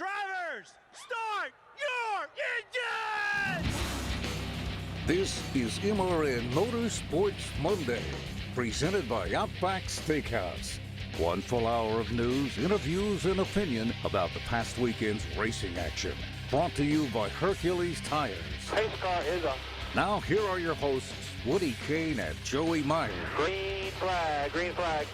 Drivers, start your engines! This is MRN Motorsports Monday, presented by Outback Steakhouse. One full hour of news, interviews, and opinion about the past weekend's racing action. Brought to you by Hercules Tires. Pace car is on. Now here are your hosts, Woody Cain and Joey Meier. Green flag, green flag.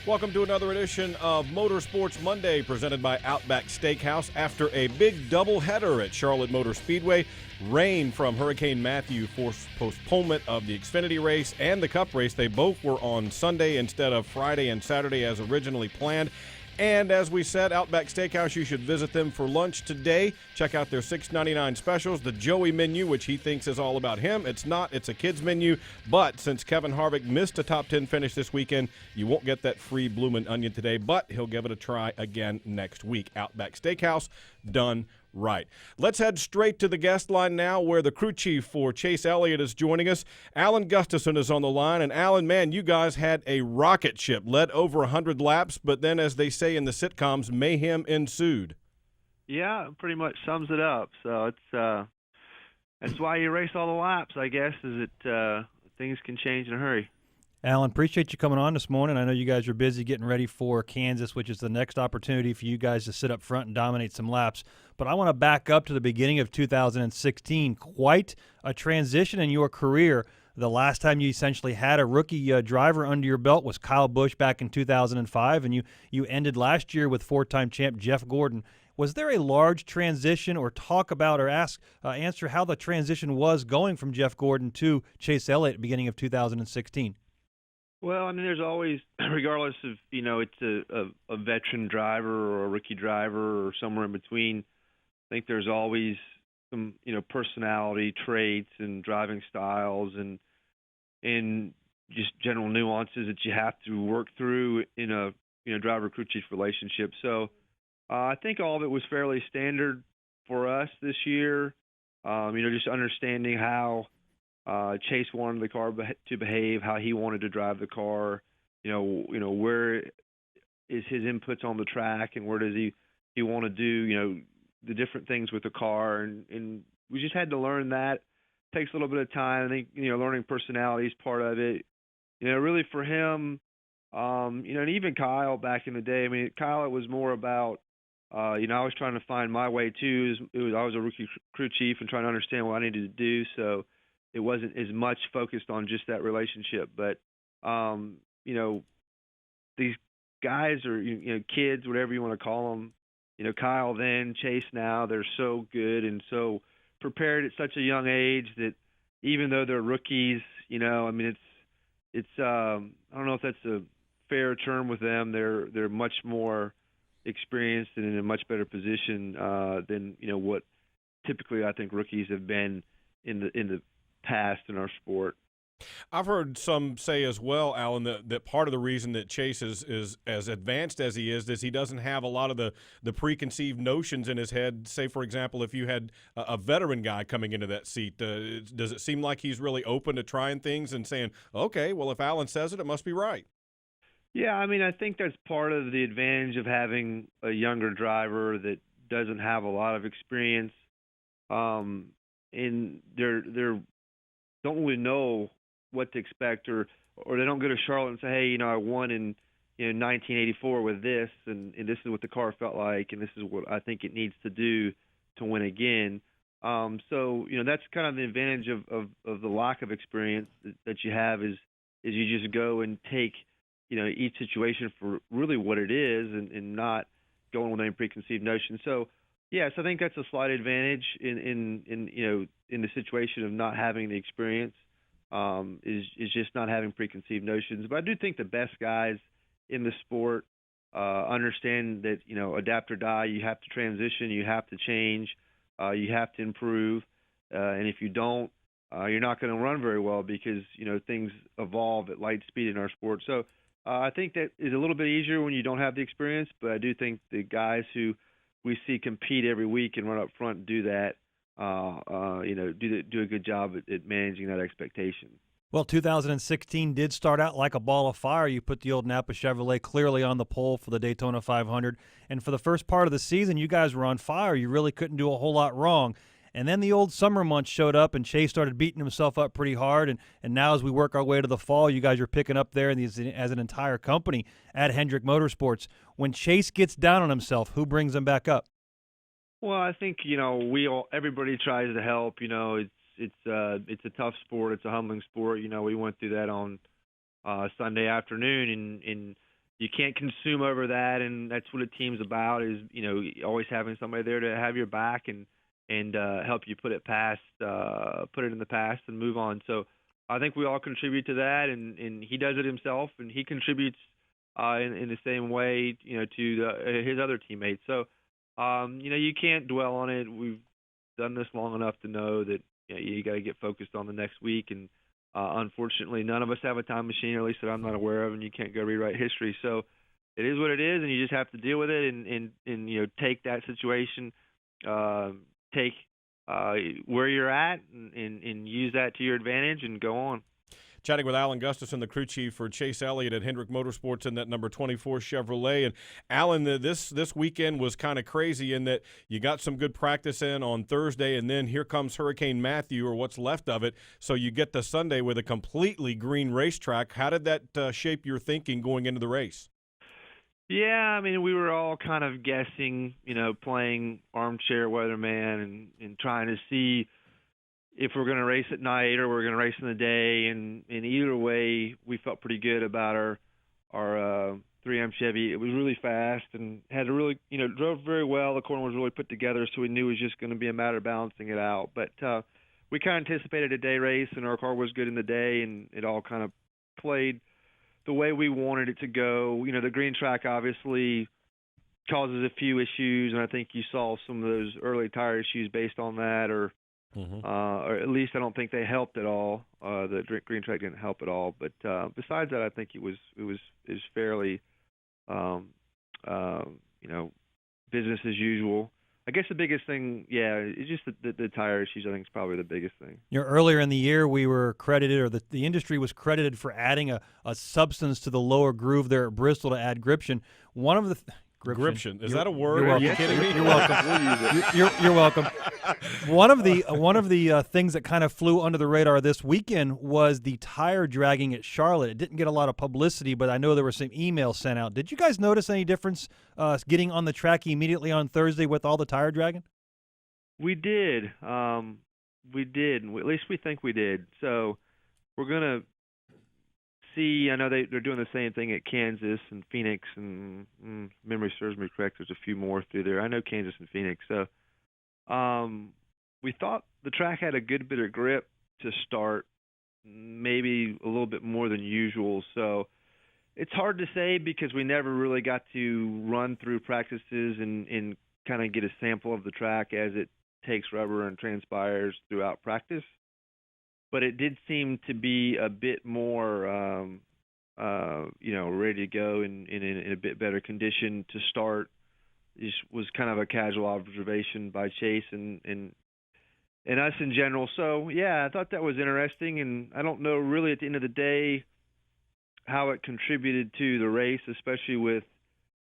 Welcome to another edition of Motorsports Monday, presented by Outback Steakhouse. After a big doubleheader at Charlotte Motor Speedway, rain from Hurricane Matthew forced postponement of the XFINITY race and the Cup race. They both were on Sunday instead of Friday and Saturday as originally planned. And as we said, Outback Steakhouse, you should visit them for lunch today. Check out their $6.99 specials, the Joey menu, which he thinks is all about him. It's not. It's a kid's menu. But since Kevin Harvick missed a top 10 finish this weekend, you won't get that free bloomin' onion today, but he'll give it a try again next week. Outback Steakhouse, done right. Let's head straight to the guest line now, where the crew chief for Chase Elliott is joining us. Alan Gustafson is on the line. And Alan, man, you guys had a rocket ship, led over 100 laps, but then, as they say in the sitcoms, mayhem ensued. Yeah, pretty much sums it up. So it's that's why you race all the laps, I guess, is that things can change in a hurry. Alan, appreciate you coming on this morning. I know you guys are busy getting ready for Kansas, which is the next opportunity for you guys to sit up front and dominate some laps. But I want to back up to the beginning of 2016. Quite a transition in your career. The last time you essentially had a rookie driver under your belt was Kyle Busch back in 2005, and you ended last year with four-time champ Jeff Gordon. Was there a large transition, or talk about or answer how the transition was going from Jeff Gordon to Chase Elliott at the beginning of 2016? Well, I mean, there's always, regardless of, it's a veteran driver or a rookie driver or somewhere in between, I think there's always some, personality traits and driving styles and just general nuances that you have to work through in a driver-crew chief relationship. So I think all of it was fairly standard for us this year, just understanding how Chase wanted the car to behave, how he wanted to drive the car, where is his inputs on the track and where does he want to do, the different things with the car. And we just had to learn that. It takes a little bit of time. I think, learning personality is part of it. Really for him, and even Kyle back in the day, I mean, Kyle, it was more about, I was trying to find my way too. I was a rookie crew chief and trying to understand what I needed to do. So it wasn't as much focused on just that relationship. But, these guys are, kids, whatever you want to call them, Kyle then, Chase now, they're so good and so prepared at such a young age that even though they're rookies, I mean, it's I don't know if that's a fair term with them. They're much more experienced and in a much better position than, what typically I think rookies have been in the past in our sport. I've heard some say as well, Alan, that part of the reason that Chase is as advanced as he is he doesn't have a lot of the preconceived notions in his head. Say, for example, if you had a veteran guy coming into that seat, does it seem like he's really open to trying things and saying, okay, well, if Alan says it, it must be right? Yeah, I mean, I think that's part of the advantage of having a younger driver that doesn't have a lot of experience. And they're don't really know what to expect, or they don't go to Charlotte and say, hey, I won in 1984 with this, and this is what the car felt like, and this is what I think it needs to do to win again. So that's kind of the advantage of the lack of experience that you have is you just go and take each situation for really what it is, and not going with any preconceived notions. So yes, I think that's a slight advantage in the situation of not having the experience. Is just not having preconceived notions. But I do think the best guys in the sport understand that, adapt or die, you have to transition, you have to change, you have to improve. And if you don't, you're not going to run very well because, things evolve at light speed in our sport. So I think that is a little bit easier when you don't have the experience, but I do think the guys who we see compete every week and run up front do that. Do a good job at managing that expectation. Well, 2016 did start out like a ball of fire. You put the old Napa Chevrolet clearly on the pole for the Daytona 500. And for the first part of the season, you guys were on fire. You really couldn't do a whole lot wrong. And then the old summer months showed up, and Chase started beating himself up pretty hard. And now as we work our way to the fall, you guys are picking up there as an entire company at Hendrick Motorsports. When Chase gets down on himself, who brings him back up? Well, I think everybody tries to help. It's a tough sport. It's a humbling sport. We went through that on Sunday afternoon, and you can't consume over that. And that's what a team's about, is always having somebody there to have your back and help you put it in the past and move on. So I think we all contribute to that, and he does it himself, and he contributes in the same way to his other teammates. So you can't dwell on it. We've done this long enough to know that you got to get focused on the next week. And unfortunately, none of us have a time machine, or at least that I'm not aware of, and you can't go rewrite history. So it is what it is, and you just have to deal with it and take that situation, take where you're at, and use that to your advantage and go on. Chatting with Alan Gustafson, the crew chief for Chase Elliott at Hendrick Motorsports in that number 24 Chevrolet. And Alan, this weekend was kind of crazy in that you got some good practice in on Thursday, and then here comes Hurricane Matthew, or what's left of it. So you get to Sunday with a completely green racetrack. How did that shape your thinking going into the race? Yeah, we were all kind of guessing, playing armchair weatherman and trying to see if we're going to race at night or we're going to race in the day. And either way, we felt pretty good about our 3M Chevy. It was really fast and had a really, drove very well. The corner was really put together, so we knew it was just going to be a matter of balancing it out. But we kind of anticipated a day race, and our car was good in the day, and it all kind of played the way we wanted it to go. The green track obviously causes a few issues, and I think you saw some of those early tire issues based on that, or at least I don't think they helped at all. The green track didn't help at all. But besides that, I think it was fairly, business as usual. I guess the biggest thing, is just the tire issues. I think is probably the biggest thing. Earlier in the year, we were credited, or the industry was credited for adding a substance to the lower groove there at Bristol to add gription. One of the gription. Is that a word? Are you kidding me? You're welcome. You're welcome. One of the things that kind of flew under the radar this weekend was the tire dragging at Charlotte. It didn't get a lot of publicity, but I know there were some emails sent out. Did you guys notice any difference getting on the track immediately on Thursday with all the tire dragging? We did. We did. At least we think we did. So we're gonna see. I know they're doing the same thing at Kansas and Phoenix, and memory serves me correct, there's a few more through there. I know Kansas and Phoenix. So we thought the track had a good bit of grip to start, maybe a little bit more than usual. So it's hard to say because we never really got to run through practices and kind of get a sample of the track as it takes rubber and transpires throughout practice. But it did seem to be a bit more, ready to go in a bit better condition to start. This was kind of a casual observation by Chase and us in general. So, I thought that was interesting, and I don't know really at the end of the day how it contributed to the race, especially with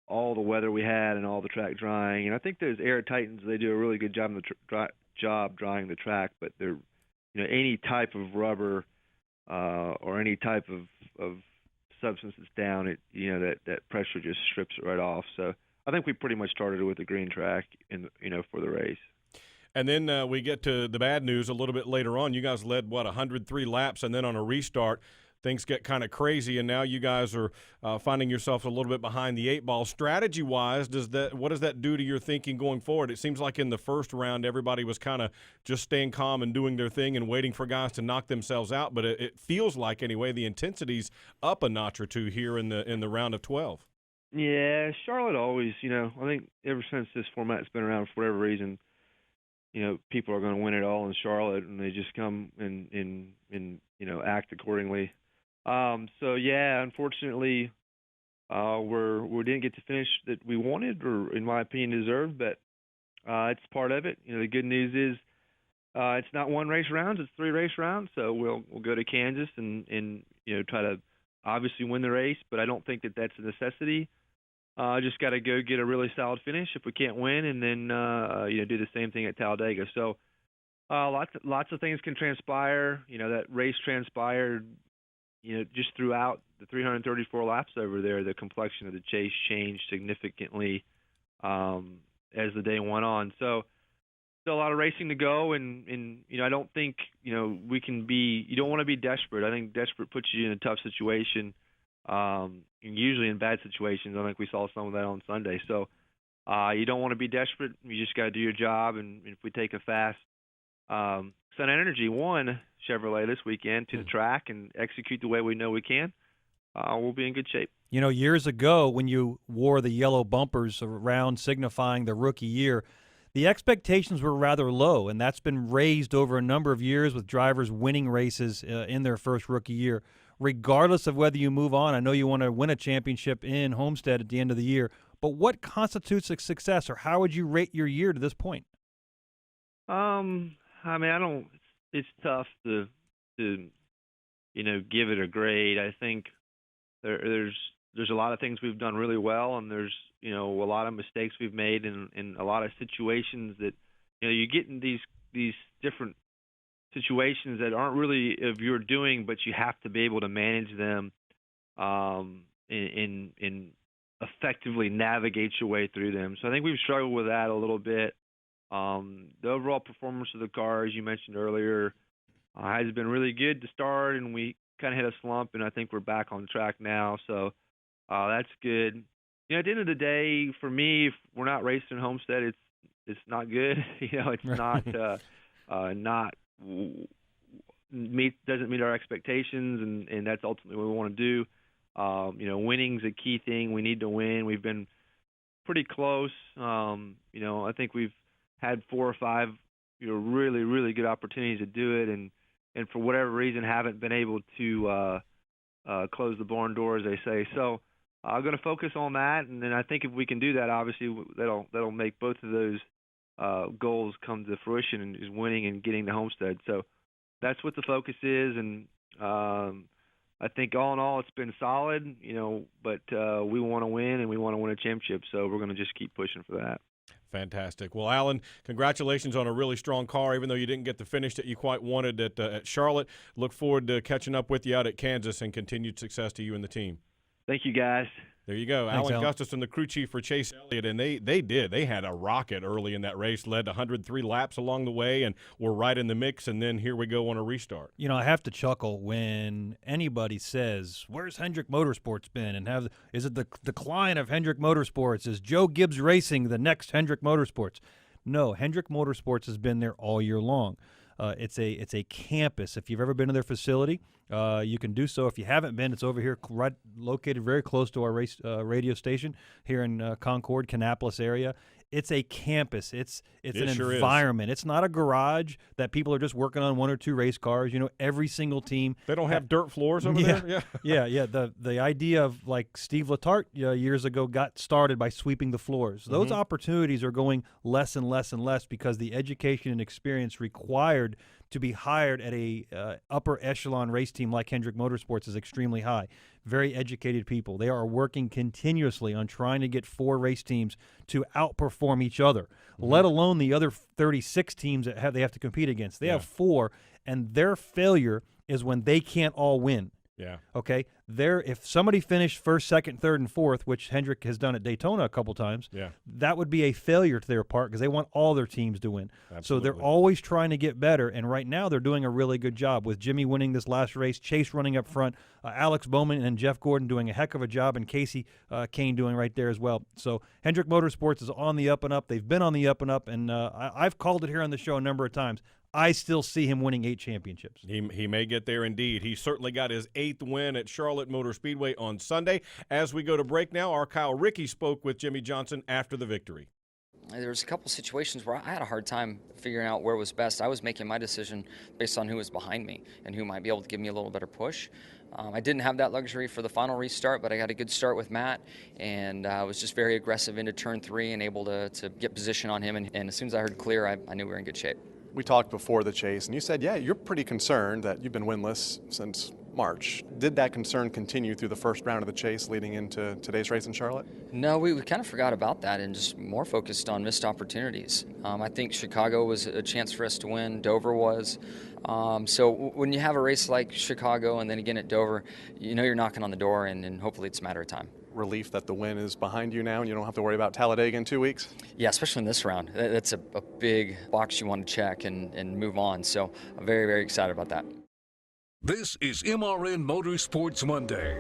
all the weather we had and all the track drying. And I think those Air Titans, they do a really good job drying the track, but they're any type of rubber or any type of substance that's down, that pressure just strips it right off. So I think we pretty much started with the green track for the race. And then we get to the bad news a little bit later on. You guys led 103 laps, and then on a restart, things get kind of crazy, and now you guys are finding yourself a little bit behind the eight ball. Strategy-wise, what does that do to your thinking going forward? It seems like in the first round, everybody was kind of just staying calm and doing their thing and waiting for guys to knock themselves out. But it feels like, anyway, the intensity's up a notch or two here in the round of 12. Yeah, Charlotte always, I think ever since this format's been around, for whatever reason, people are going to win it all in Charlotte, and they just come and act accordingly. Unfortunately, we didn't get to finish that we wanted, or in my opinion deserved, but it's part of it. The good news is It's not one race rounds; it's 3 race rounds. So we'll go to Kansas and try to obviously win the race, but I don't think that that's a necessity. Just got to go get a really solid finish if we can't win, and then do the same thing at Talladega. So lots of things can transpire. That race transpired. Just throughout the 334 laps over there, the complexion of the chase changed significantly as the day went on. So still a lot of racing to go, and I don't think we can be. You don't want to be desperate. I think desperate puts you in a tough situation. And usually in bad situations. I think we saw some of that on Sunday. So you don't want to be desperate. You just got to do your job. And if we take a fast Sun Energy won Chevrolet this weekend to the track and execute the way we know we can, we'll be in good shape. Years ago when you wore the yellow bumpers around signifying the rookie year, the expectations were rather low, and that's been raised over a number of years with drivers winning races in their first rookie year. Regardless of whether you move on, I know you want to win a championship in Homestead at the end of the year, but what constitutes a success, or how would you rate your year to this point? It's tough to give it a grade. I think there's a lot of things we've done really well, and there's a lot of mistakes we've made in a lot of situations that you get in these different situations that aren't really of your doing, but you have to be able to manage them and effectively navigate your way through them. So I think we've struggled with that a little bit. The overall performance of the car, as you mentioned earlier, has been really good to start, and we kind of hit a slump, and I think we're back on track now. So that's good. At the end of the day, for me, if we're not racing Homestead, it's not good. It's doesn't meet our expectations, and that's ultimately what we want to do. Winning's a key thing. We need to win. We've been pretty close. I think we've had 4 or 5, really, really good opportunities to do it, and for whatever reason haven't been able to close the barn door, as they say. So I'm going to focus on that, and then I think if we can do that, obviously that'll make both of those goals come to fruition, and is winning and getting to Homestead. So that's what the focus is, and I think all in all it's been solid, but we want to win, and we want to win a championship, so we're going to just keep pushing for that. Fantastic. Well, Alan, congratulations on a really strong car, even though you didn't get the finish that you quite wanted at Charlotte. Look forward to catching up with you out at Kansas, and continued success to you and the team. Thank you, guys. There you go. Thanks, Alan Gustafson, the crew chief for Chase Elliott, and they had a rocket early in that race, led 103 laps along the way, and were right in the mix, and then here we go on a restart. I have to chuckle when anybody says, where's Hendrick Motorsports been, and is it the decline of Hendrick Motorsports? Is Joe Gibbs Racing the next Hendrick Motorsports? No, Hendrick Motorsports has been there all year long. It's a campus. If you've ever been to their facility, you can do so. If you haven't been, it's over here, right located very close to our radio station here in Concord, Kannapolis area. It's a campus. It's an environment. It's not a garage that people are just working on 1 or 2 race cars. Every single team. They don't have dirt floors over there? Yeah. The idea of, like, Steve Letarte years ago got started by sweeping the floors. Those opportunities are going less and less and less because the education and experience required to be hired at a upper echelon race team like Hendrick Motorsports is extremely high. Very educated people. They are working continuously on trying to get 4 race teams to outperform each other, let alone the other 36 teams that they have to compete against. They have 4, and their failure is when they can't all win. Yeah. Okay. If somebody finished 1st, 2nd, 3rd, and 4th, which Hendrick has done at Daytona a couple times, that would be a failure to their part because they want all their teams to win. Absolutely. So they're always trying to get better, and right now they're doing a really good job with Jimmie winning this last race, Chase running up front, Alex Bowman and Jeff Gordon doing a heck of a job, and Casey Cain doing right there as well. So Hendrick Motorsports is on the up and up. They've been on the up and up, and I've called it here on the show a number of times. I still see him winning 8 championships. He may get there indeed. He certainly got his 8th win at Charlotte Motor Speedway on Sunday. As we go to break now, our Kyle Rickey spoke with Jimmie Johnson after the victory. There was a couple situations where I had a hard time figuring out where was best. I was making my decision based on who was behind me and who might be able to give me a little better push. I didn't have that luxury for the final restart, but I got a good start with Matt, and I was just very aggressive into turn 3 and able to get position on him. And as soon as I heard clear, I knew we were in good shape. We talked before the chase, and you said, yeah, you're pretty concerned that you've been winless since March. Did that concern continue through the first round of the chase leading into today's race in Charlotte? No, we kind of forgot about that and just more focused on missed opportunities. I think Chicago was a chance for us to win. Dover was. So when you have a race like Chicago and then again at Dover, you know you're knocking on the door, and hopefully it's a matter of time. Relief that the win is behind you now and you don't have to worry about Talladega in 2 weeks? Yeah, especially in this round. That's a big box you want to check and move on. So I'm very, very excited about that. This is MRN Motorsports Monday.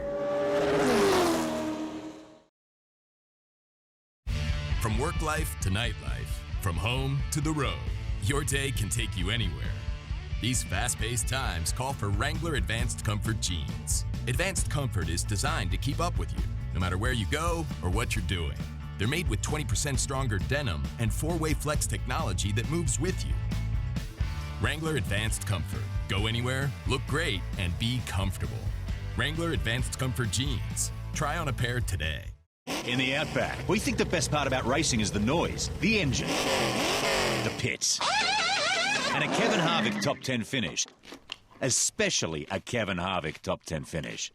From work life to nightlife, from home to the road, your day can take you anywhere. These fast-paced times call for Wrangler Advanced Comfort jeans. Advanced Comfort is designed to keep up with you, no matter where you go or what you're doing. They're made with 20% stronger denim and 4-way flex technology that moves with you. Wrangler Advanced Comfort. Go anywhere, look great, and be comfortable. Wrangler Advanced Comfort jeans. Try on a pair today. In the Outback, we think the best part about racing is the noise, the engine, the pits, and a Kevin Harvick top 10 finish. Especially a Kevin Harvick top 10 finish.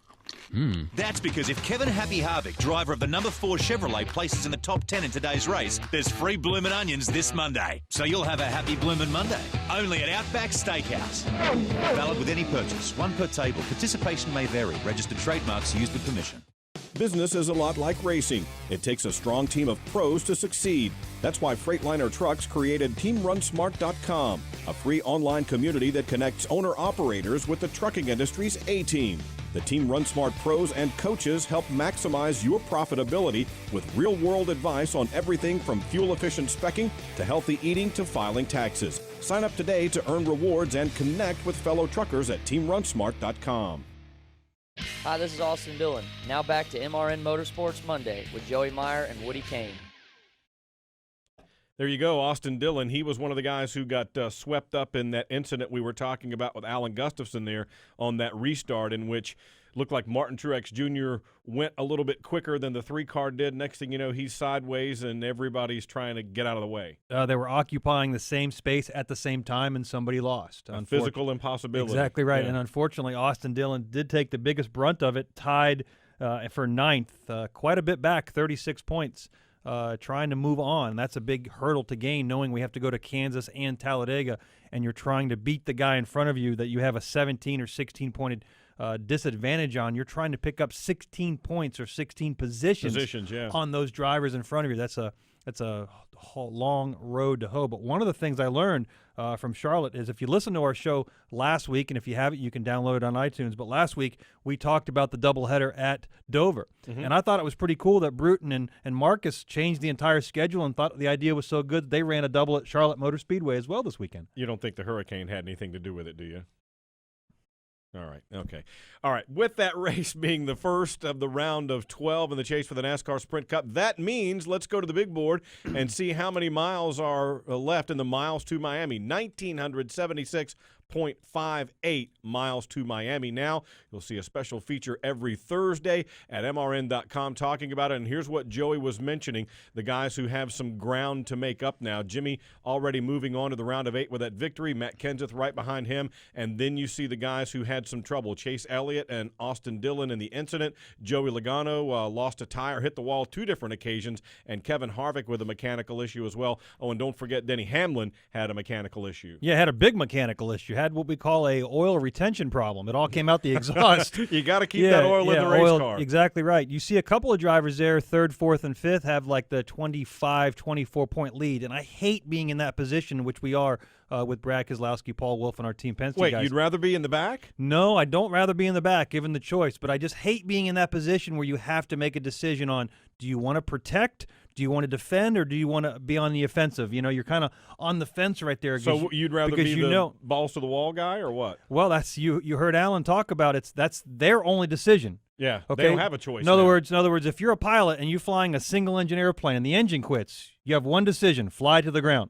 That's because if Kevin Happy Harvick, driver of the number 4 Chevrolet, places in the top 10 in today's race, there's free bloomin' onions this Monday. So you'll have a happy bloomin' Monday. Only at Outback Steakhouse. Valid with any purchase. One per table. Participation may vary. Registered trademarks used with permission. Business is a lot like racing. It takes a strong team of pros to succeed. That's why Freightliner Trucks created TeamRunSmart.com, a free online community that connects owner-operators with the trucking industry's A-team. The Team Run Smart pros and coaches help maximize your profitability with real-world advice on everything from fuel-efficient speccing to healthy eating to filing taxes. Sign up today to earn rewards and connect with fellow truckers at TeamRunSmart.com. Hi, this is Austin Dillon. Now back to MRN Motorsports Monday with Joey Meier and Woody Cain. There you go, Austin Dillon. He was one of the guys who got swept up in that incident we were talking about with Alan Gustafson there on that restart, in which looked like Martin Truex Jr. went a little bit quicker than the 3-car did. Next thing you know, he's sideways and everybody's trying to get out of the way. They were occupying the same space at the same time, and somebody lost. A physical impossibility. Exactly right. Yeah. And unfortunately, Austin Dillon did take the biggest brunt of it, tied for ninth, quite a bit back, 36 points. Trying to move on. That's a big hurdle to gain, knowing we have to go to Kansas and Talladega, and you're trying to beat the guy in front of you that you have a 17 or 16-pointed disadvantage on. You're trying to pick up 16 points or 16 positions yeah, on those drivers in front of you. That's a long road to hoe. But one of the things I learned from Charlotte is, if you listen to our show last week, and if you haven't, you can download it on iTunes. But last week we talked about the doubleheader at Dover, and I thought it was pretty cool that Bruton and Marcus changed the entire schedule and thought the idea was so good they ran a double at Charlotte Motor Speedway as well this weekend. You don't think the hurricane had anything to do with it, do you? All right, okay. All right, with that race being the first of the round of 12 in the chase for the NASCAR Sprint Cup, that means let's go to the big board and see how many miles are left in the miles to Miami. 1,976.58 miles to Miami now. You'll see a special feature every Thursday at MRN.com talking about it. And here's what Joey was mentioning, the guys who have some ground to make up now. Jimmie already moving on to the round of 8 with that victory. Matt Kenseth right behind him. And then you see the guys who had some trouble. Chase Elliott and Austin Dillon in the incident. Joey Logano lost a tire, hit the wall 2 different occasions. And Kevin Harvick with a mechanical issue as well. Oh, and don't forget Denny Hamlin had a mechanical issue. Yeah, had a big mechanical issue. Had what we call a oil retention problem. It all came out the exhaust. You got to keep that oil in the race car. Exactly right. You see a couple of drivers there, 3rd, 4th, and 5th, have like the 25, 24-point lead. And I hate being in that position, which we are with Brad Keselowski, Paul Wolf, and our Team Penske guys. Wait, you'd rather be in the back? No, I don't rather be in the back, given the choice. But I just hate being in that position where you have to make a decision on, do you want to protect, do you want to defend, or do you want to be on the offensive? You know, you're kind of on the fence right there. So you'd rather be the balls to the wall guy, or what? Well, that's you heard Alan talk about it. That's their only decision. Yeah, okay? They don't have a choice. In other words, if you're a pilot and you're flying a single-engine airplane and the engine quits, you have one decision: fly to the ground.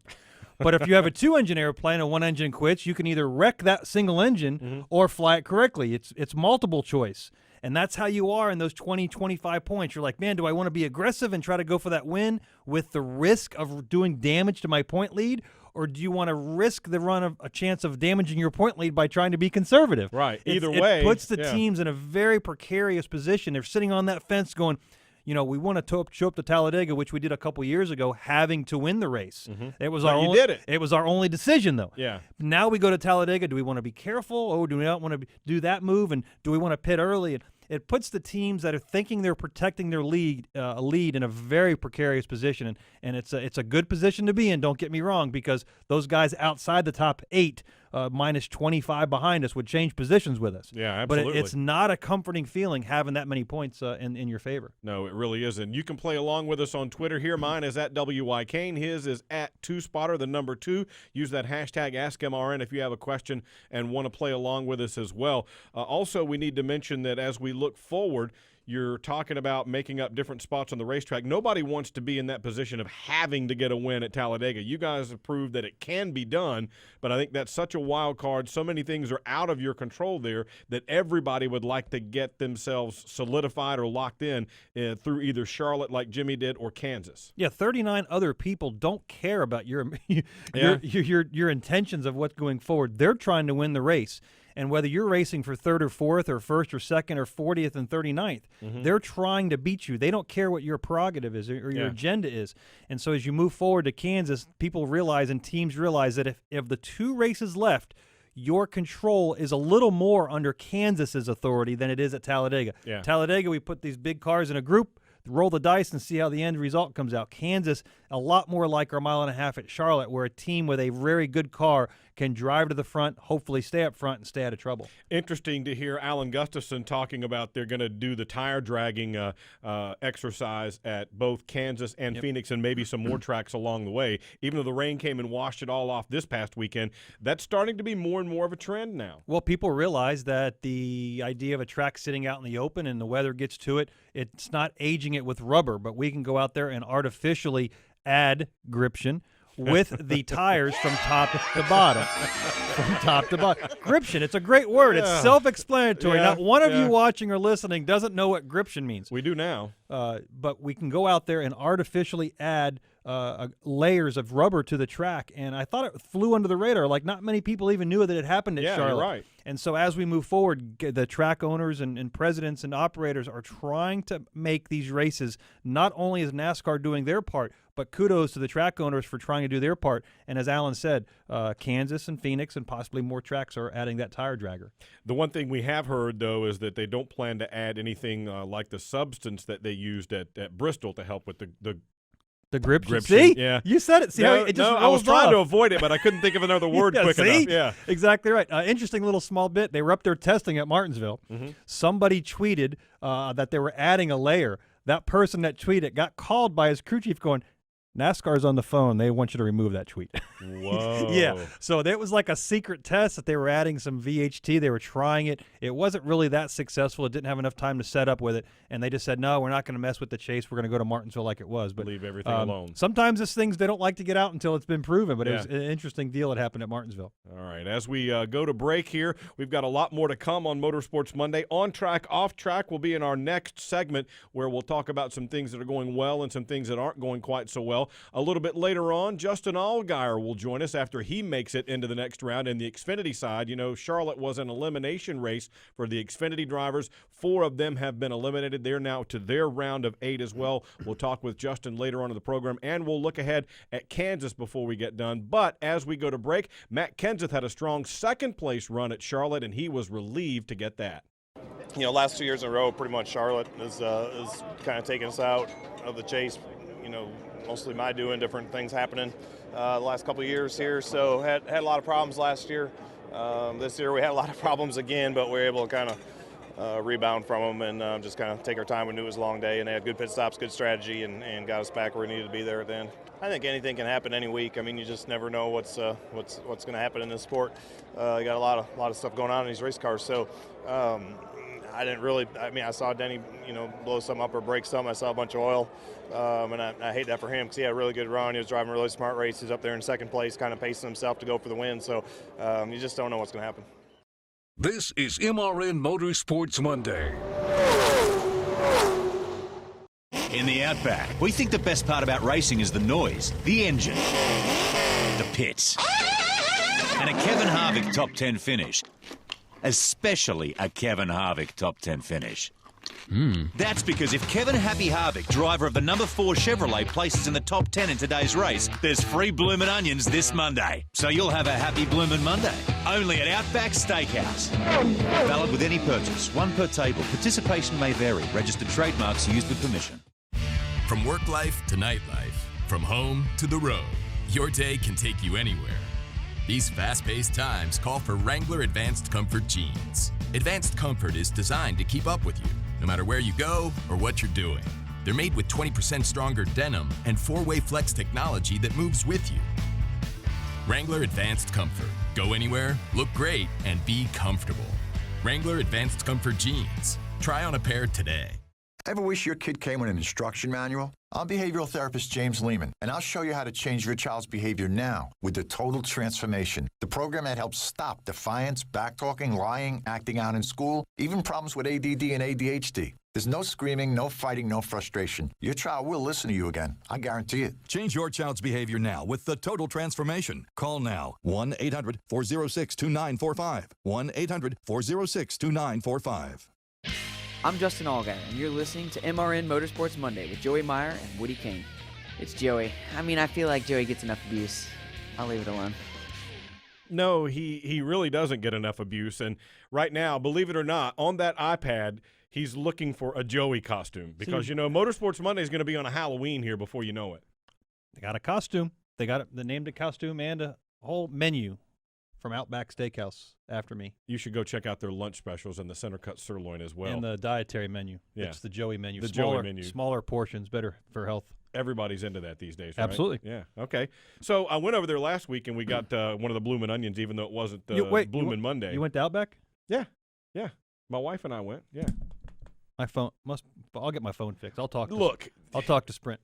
But if you have a 2-engine airplane and one engine quits, you can either wreck that single engine or fly it correctly. It's multiple choice. And that's how you are in those 20, 25 points. You're like, man, do I want to be aggressive and try to go for that win with the risk of doing damage to my point lead? Or do you want to risk the run of a chance of damaging your point lead by trying to be conservative? Right. Either way. It puts the yeah. teams in a very precarious position. They're sitting on that fence going, you know, we want to show up to Talladega, which we did a couple years ago, having to win the race. It was It was our only decision, though. Yeah. Now we go to Talladega. Do we want to be careful? Oh, do we not want to do that move? And do we want to pit early? And it puts the teams that are thinking they're protecting their lead in a very precarious position. And it's a good position to be in, don't get me wrong, because those guys outside the top 8, minus 25 behind us, would change positions with us. Yeah, absolutely. But it's not a comforting feeling having that many points in your favor. No, it really isn't. You can play along with us on Twitter here. Mine is at WY Cain. His is at 2spotter, the number 2. Use that hashtag AskMRN if you have a question and want to play along with us as well. Also, we need to mention that as we look forward, you're talking about making up different spots on the racetrack. Nobody wants to be in that position of having to get a win at Talladega. You guys have proved that it can be done, but I think that's such a wild card. So many things are out of your control there that everybody would like to get themselves solidified or locked in through either Charlotte like Jimmie did or Kansas. Yeah, 39 other people don't care about your intentions of what's going forward. They're trying to win the race. And whether you're racing for 3rd or 4th or 1st or 2nd or 40th and 39th, they're trying to beat you. They don't care what your prerogative is or your agenda is. And so as you move forward to Kansas, people realize and teams realize that if the 2 races left, your control is a little more under Kansas's authority than it is at Talladega. Yeah. Talladega, we put these big cars in a group, roll the dice and see how the end result comes out. Kansas, a lot more like our mile and a half at Charlotte, where a team with a very good car can drive to the front, hopefully stay up front, and stay out of trouble. Interesting to hear Alan Gustafson talking about they're going to do the tire dragging exercise at both Kansas and Phoenix and maybe some more tracks along the way. Even though the rain came and washed it all off this past weekend, that's starting to be more and more of a trend now. Well, people realize that the idea of a track sitting out in the open and the weather gets to it, it's not aging it with rubber, but we can go out there and artificially add gription with the tires from top to bottom. From top to bottom. Gription, it's a great word. It's self-explanatory. Not one of you watching or listening doesn't know what gription means. We do now. But we can go out there and artificially add layers of rubber to the track, and I thought it flew under the radar. Like, not many people even knew that it happened at Charlotte. You're right. And so as we move forward, the track owners and presidents and operators are trying to make these races, not only is NASCAR doing their part, but kudos to the track owners for trying to do their part. And as Alan said, Kansas and Phoenix and possibly more tracks are adding that tire dragger. The one thing we have heard, though, is that they don't plan to add anything like the substance that they used at Bristol to help with the gription. See? Yeah. You said it. See how it just rolls I was trying off. to avoid it, but I couldn't think of another word quick enough. Yeah. Exactly right. Interesting little small bit. They were up there testing at Martinsville. Somebody tweeted that they were adding a layer. That person that tweeted got called by his crew chief going, NASCAR's on the phone. They want you to remove that tweet. Whoa. Yeah. So that was like a secret test that they were adding some VHT. They were trying it. It wasn't really that successful. It didn't have enough time to set up with it. And they just said, no, we're not going to mess with the chase. We're going to go to Martinsville like it was. But leave everything alone. Sometimes it's things they don't like to get out until it's been proven. But it was an interesting deal that happened at Martinsville. All right. As we go to break here, we've got a lot more to come on Motorsports Monday. On track, off track will be in our next segment where we'll talk about some things that are going well and some things that aren't going quite so well. A little bit later on, Justin Allgaier will join us after he makes it into the next round. And the Xfinity side, you know, Charlotte was an elimination race for the Xfinity drivers. 4 of them have been eliminated. They're now to their round of 8 as well. We'll talk with Justin later on in the program, and we'll look ahead at Kansas before we get done. But as we go to break, Matt Kenseth had a strong second-place run at Charlotte, and he was relieved to get that. You know, last 2 years in a row, pretty much Charlotte is kind of taking us out of the chase. You know, mostly my doing, different things happening the last couple of years here. So had a lot of problems last year. This year we had a lot of problems again, but we were able to kind of rebound from them and just kind of take our time. We knew it was a long day, and they had good pit stops, good strategy, and got us back where we needed to be there at the end. I think anything can happen any week. I mean, you just never know what's going to happen in this sport. You got a lot of stuff going on in these race cars. So I didn't really. I mean, I saw Denny, blow some up or break some. I saw a bunch of oil, and I hate that for him because he had a really good run. He was driving a really smart race. He's up there in second place, kind of pacing himself to go for the win. So you just don't know what's going to happen. This is MRN Motorsports Monday. In the Outback, we think the best part about racing is the noise, the engine, the pits, and a Kevin Harvick top 10 finish. Especially a Kevin Harvick top 10 finish. That's because if Kevin Happy Harvick, driver of the number 4 Chevrolet, places in the top 10 in today's race, there's free bloomin' onions this Monday. So you'll have a happy bloomin' Monday. Only at Outback Steakhouse. Valid with any purchase. One per table. Participation may vary. Registered trademarks used with permission. From work life to nightlife, from home to the road, your day can take you anywhere. These fast-paced times call for Wrangler Advanced Comfort jeans. Advanced Comfort is designed to keep up with you, no matter where you go or what you're doing. They're made with 20% stronger denim and 4-way flex technology that moves with you. Wrangler Advanced Comfort. Go anywhere, look great, and be comfortable. Wrangler Advanced Comfort jeans. Try on a pair today. Ever wish your kid came with an instruction manual? I'm behavioral therapist James Lehman, and I'll show you how to change your child's behavior now with the Total Transformation, the program that helps stop defiance, backtalking, lying, acting out in school, even problems with ADD and ADHD. There's no screaming, no fighting, no frustration. Your child will listen to you again. I guarantee it. Change your child's behavior now with the Total Transformation. Call now. 1-800-406-2945. 1-800-406-2945. I'm Justin Allgaier, and you're listening to MRN Motorsports Monday with Joey Meier and Woody Cain. It's Joey. I feel like Joey gets enough abuse. I'll leave it alone. No, he really doesn't get enough abuse. And right now, believe it or not, on that iPad, he's looking for a Joey costume because, Motorsports Monday is going to be on a Halloween here before you know it. They got a costume. They named a costume and a whole menu from Outback Steakhouse after me. You should go check out their lunch specials and the center cut sirloin as well. And the dietary menu. Yeah. It's the Joey menu. The Joey menu. Smaller portions, better for health. Everybody's into that these days, right? Absolutely. Yeah, okay. So I went over there last week, and we got one of the bloomin' onions, even though it wasn't Bloomin' Monday. You went to Outback? Yeah. My wife and I went, yeah. My phone I'll get my phone fixed. I'll talk to Sprint.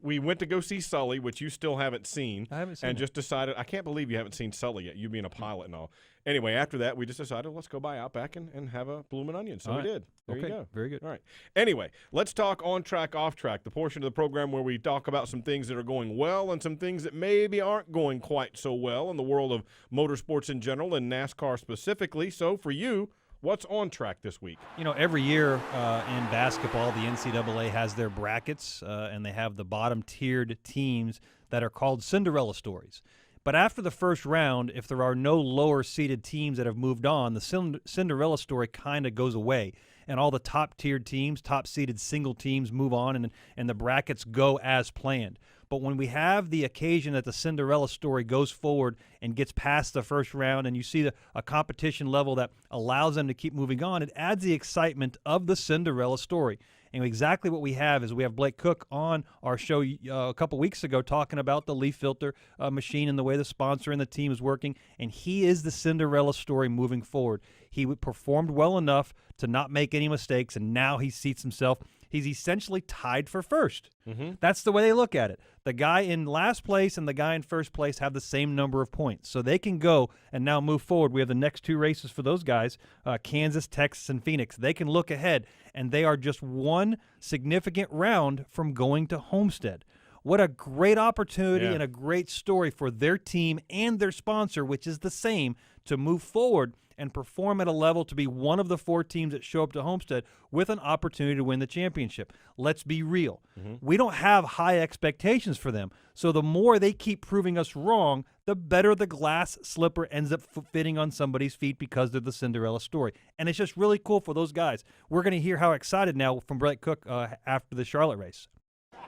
We went to go see Sully, which you still haven't seen. I haven't seen and just decided, I can't believe you haven't seen Sully yet, you being a pilot and all. Anyway, after that, we just decided, let's go by Outback and have a bloomin' onion. So we did. There you go. Very good. All right. Anyway, let's talk on track, off track, the portion of the program where we talk about some things that are going well and some things that maybe aren't going quite so well in the world of motorsports in general and NASCAR specifically. So for you, what's on track this week? Every year in basketball, the NCAA has their brackets, and they have the bottom-tiered teams that are called Cinderella stories. But after the first round, if there are no lower-seeded teams that have moved on, the Cinderella story kind of goes away, and all the top-tiered teams, top-seeded single teams move on, and the brackets go as planned. But when we have the occasion that the Cinderella story goes forward and gets past the first round and you see a competition level that allows them to keep moving on, it adds the excitement of the Cinderella story. And exactly what we have is we have Blake Cook on our show a couple weeks ago talking about the leaf filter machine and the way the sponsor and the team is working, and he is the Cinderella story moving forward. He performed well enough to not make any mistakes, and now he seats himself. He's essentially tied for first. Mm-hmm. That's the way they look at it. The guy in last place and the guy in first place have the same number of points. So they can go and now move forward. We have the next two races for those guys, Kansas, Texas, and Phoenix. They can look ahead, and they are just one significant round from going to Homestead. What a great opportunity and a great story for their team and their sponsor, which is the same, to move forward and perform at a level to be one of the four teams that show up to Homestead with an opportunity to win the championship. Let's be real. Mm-hmm. We don't have high expectations for them. So the more they keep proving us wrong, the better the glass slipper ends up fitting on somebody's feet because they're the Cinderella story. And it's just really cool for those guys. We're going to hear how excited now from Blake Cook after the Charlotte race.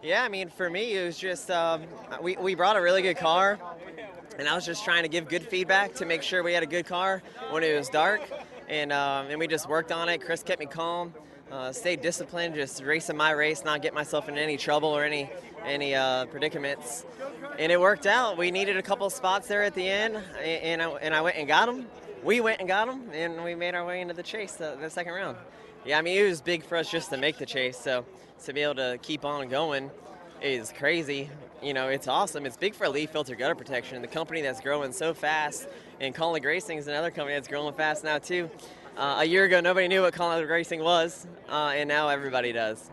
Yeah, for me, it was just we brought a really good car, and I was just trying to give good feedback to make sure we had a good car when it was dark, and we just worked on it. Chris kept me calm, stayed disciplined, just racing my race, not get myself in any trouble or any predicaments, and it worked out. We needed a couple spots there at the end, and I went and got them. We went and got them, and we made our way into the chase the second round. Yeah, it was big for us just to make the chase, so to be able to keep on going is crazy. It's awesome. It's big for leaf filter gutter protection, the company that's growing so fast, and Colin Racing is another company that's growing fast now too. A year ago, nobody knew what Colin Racing was, and now everybody does.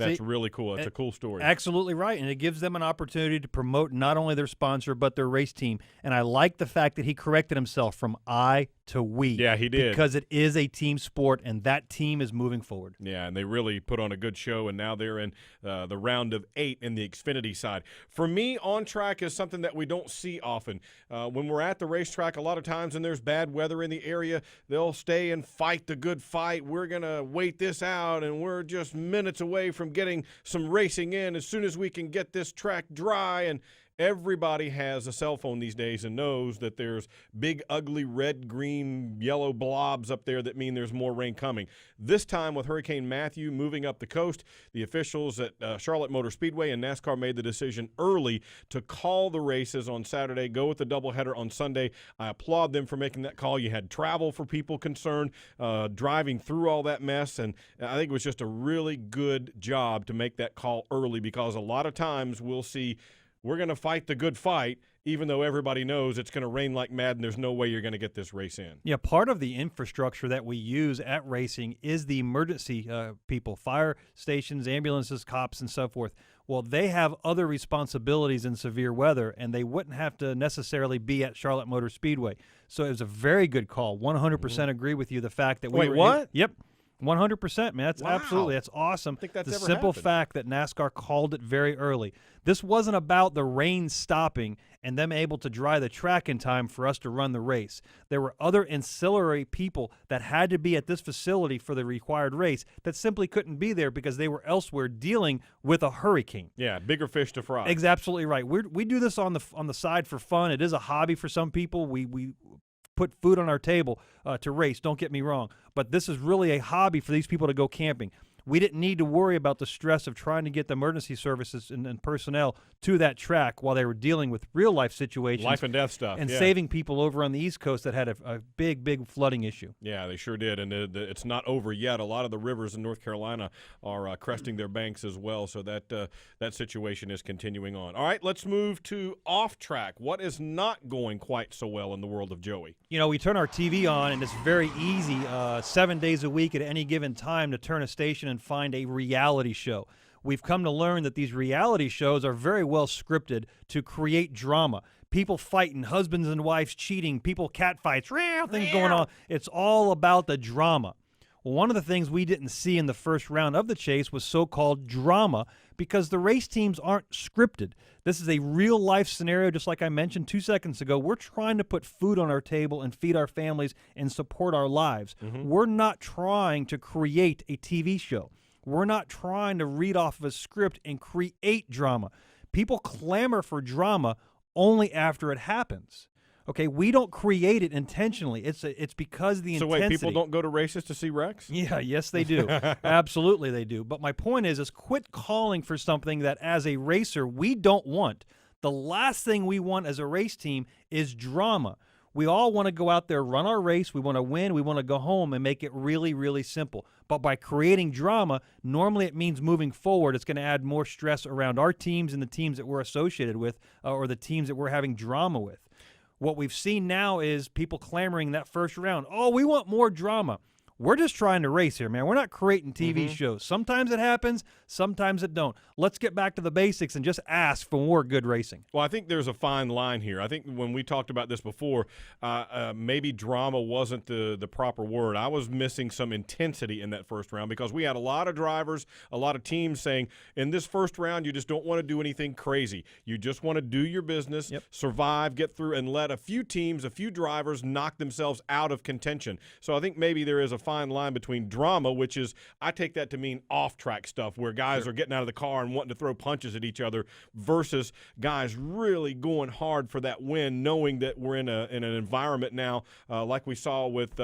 That's See, really cool. It's a cool story. Absolutely right, and it gives them an opportunity to promote not only their sponsor but their race team. And I like the fact that he corrected himself from I to we. Yeah, he did. Because it is a team sport, and that team is moving forward. Yeah, and they really put on a good show, and now they're in the round of 8 in the Xfinity side. For me, on track is something that we don't see often. When we're at the racetrack, a lot of times when there's bad weather in the area, they'll stay and fight the good fight. We're going to wait this out, and we're just minutes away from getting some racing in as soon as we can get this track dry. And everybody has a cell phone these days and knows that there's big, ugly red, green, yellow blobs up there that mean there's more rain coming. This time with Hurricane Matthew moving up the coast, the officials at Charlotte Motor Speedway and NASCAR made the decision early to call the races on Saturday, go with the doubleheader on Sunday. I applaud them for making that call. You had travel for people concerned, driving through all that mess, and I think it was just a really good job to make that call early, because a lot of times we'll see we're going to fight the good fight, even though everybody knows it's going to rain like mad and there's no way you're going to get this race in. Yeah, part of the infrastructure that we use at racing is the emergency people, fire stations, ambulances, cops, and so forth. Well, they have other responsibilities in severe weather, and they wouldn't have to necessarily be at Charlotte Motor Speedway. So it was a very good call. 100% agree with you. The fact that we were what? Yep. 100%, man. That's Wow. absolutely, that's awesome. I think that's the ever simple happened. fact that NASCAR called it very early. This wasn't about the rain stopping and them able to dry the track in time for us to run the race. There were other ancillary people that had to be at this facility for the required race that simply couldn't be there because they were elsewhere dealing with a hurricane. Yeah, bigger fish to fry. Absolutely right. We do this on the side for fun. It is a hobby for some people. We put food on our table to race, don't get me wrong. But this is really a hobby for these people to go camping. We didn't need to worry about the stress of trying to get the emergency services and personnel to that track while they were dealing with real-life situations. Life and death stuff. And yeah. saving people over on the East Coast that had a big, big flooding issue. Yeah, they sure did, and it's not over yet. A lot of the rivers in North Carolina are cresting their banks as well, so that situation is continuing on. All right, let's move to off-track. What is not going quite so well in the world of Joey? You know, we turn our TV on, and it's very easy 7 days a week at any given time to turn a station and find a reality show. We've come to learn that these reality shows are very well scripted to create drama. People fighting, husbands and wives cheating, people catfights, things going on. It's all about the drama. Well, one of the things we didn't see in the first round of the chase was so-called drama because the race teams aren't scripted. This is a real-life scenario, just like I mentioned 2 seconds ago. We're trying to put food on our table and feed our families and support our lives. We're not trying to create a TV show. We're not trying to read off of a script and create drama. People clamor for drama only after it happens. Okay, we don't create it intentionally. It's because the intensity. So wait, people don't go to races to see wrecks? Yeah, yes, they do. Absolutely, they do. But my point is quit calling for something that as a racer we don't want. The last thing we want as a race team is drama. We all want to go out there, run our race. We want to win. We want to go home and make it really, really simple. But by creating drama, normally it means moving forward. It's going to add more stress around our teams and the teams that we're associated with or the teams that we're having drama with. What we've seen now is people clamoring that first round. Oh, we want more drama. We're just trying to race here, man. We're not creating TV shows. Sometimes it happens, sometimes it don't. Let's get back to the basics and just ask for more good racing. Well, I think there's a fine line here. I think when we talked about this before, maybe drama wasn't the proper word. I was missing some intensity in that first round because we had a lot of drivers, a lot of teams saying, in this first round, you just don't want to do anything crazy. You just want to do your business, survive, get through, and let a few teams, a few drivers knock themselves out of contention. So I think maybe there is a fine line between drama, which is, I take that to mean off-track stuff where guys are getting out of the car and wanting to throw punches at each other versus guys really going hard for that win, knowing that we're in an environment now like we saw with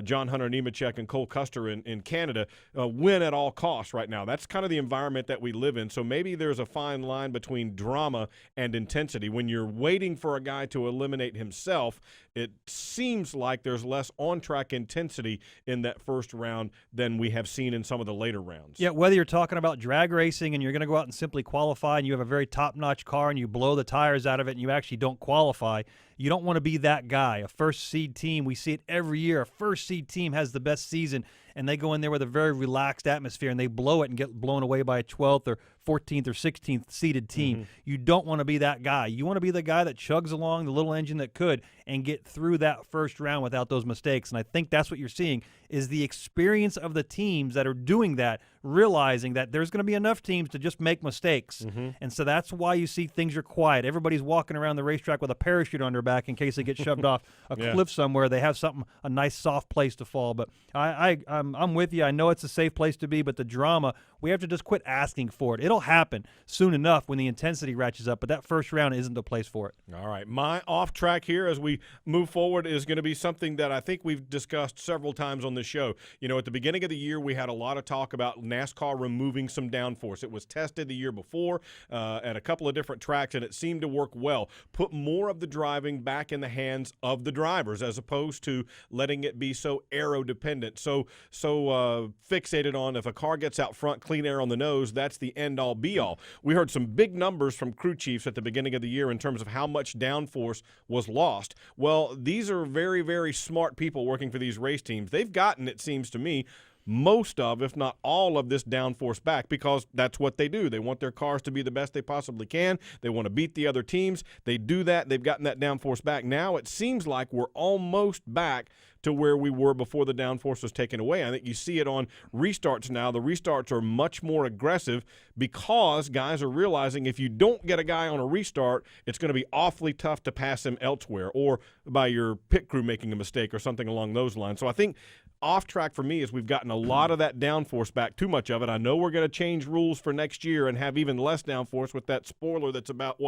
John Hunter Nemechek and Cole Custer in Canada, win at all costs right now. That's kind of the environment that we live in. So maybe there's a fine line between drama and intensity. When you're waiting for a guy to eliminate himself, it seems like there's less on-track intensity in that first round than we have seen in some of the later rounds. Yeah, whether you're talking about drag racing and you're going to go out and simply qualify and you have a very top-notch car and you blow the tires out of it and you actually don't qualify, you don't want to be that guy. A first-seed team, we see it every year. A first-seed team has the best season, and they go in there with a very relaxed atmosphere, and they blow it and get blown away by a 12th or 14th or 16th seeded team. You don't want to be that guy. You want to be the guy that chugs along the little engine that could and get through that first round without those mistakes. And I think that's what you're seeing is the experience of the teams that are doing that, realizing that there's going to be enough teams to just make mistakes. And so that's why you see things are quiet. Everybody's walking around the racetrack with a parachute on their back in case they get shoved off a cliff somewhere. They have something, a nice soft place to fall. But I'm with you. I know it's a safe place to be, but the drama, we have to just quit asking for it. It'll happen soon enough when the intensity ratchets up, but that first round isn't the place for it. All right. My off track here as we move forward is going to be something that I think we've discussed several times on the show. You know, at the beginning of the year, we had a lot of talk about NASCAR removing some downforce. It was tested the year before at a couple of different tracks, and it seemed to work well. Put more of the driving back in the hands of the drivers as opposed to letting it be so aero dependent, so fixated on if a car gets out front, clean air on the nose, that's the end-all be-all. We heard some big numbers from crew chiefs at the beginning of the year in terms of how much downforce was lost. Well, these are very, very smart people working for these race teams. They've gotten, it seems to me, most of, if not all of this downforce back because that's what they do. They want their cars to be the best they possibly can. They want to beat the other teams. They do that. They've gotten that downforce back. Now it seems like we're almost back to where we were before the downforce was taken away. I think you see it on restarts now. The restarts are much more aggressive because guys are realizing if you don't get a guy on a restart, it's going to be awfully tough to pass him elsewhere or by your pit crew making a mistake or something along those lines. So I think off track for me is we've gotten a lot of that downforce back, too much of it. I know we're going to change rules for next year and have even less downforce with that spoiler that's about,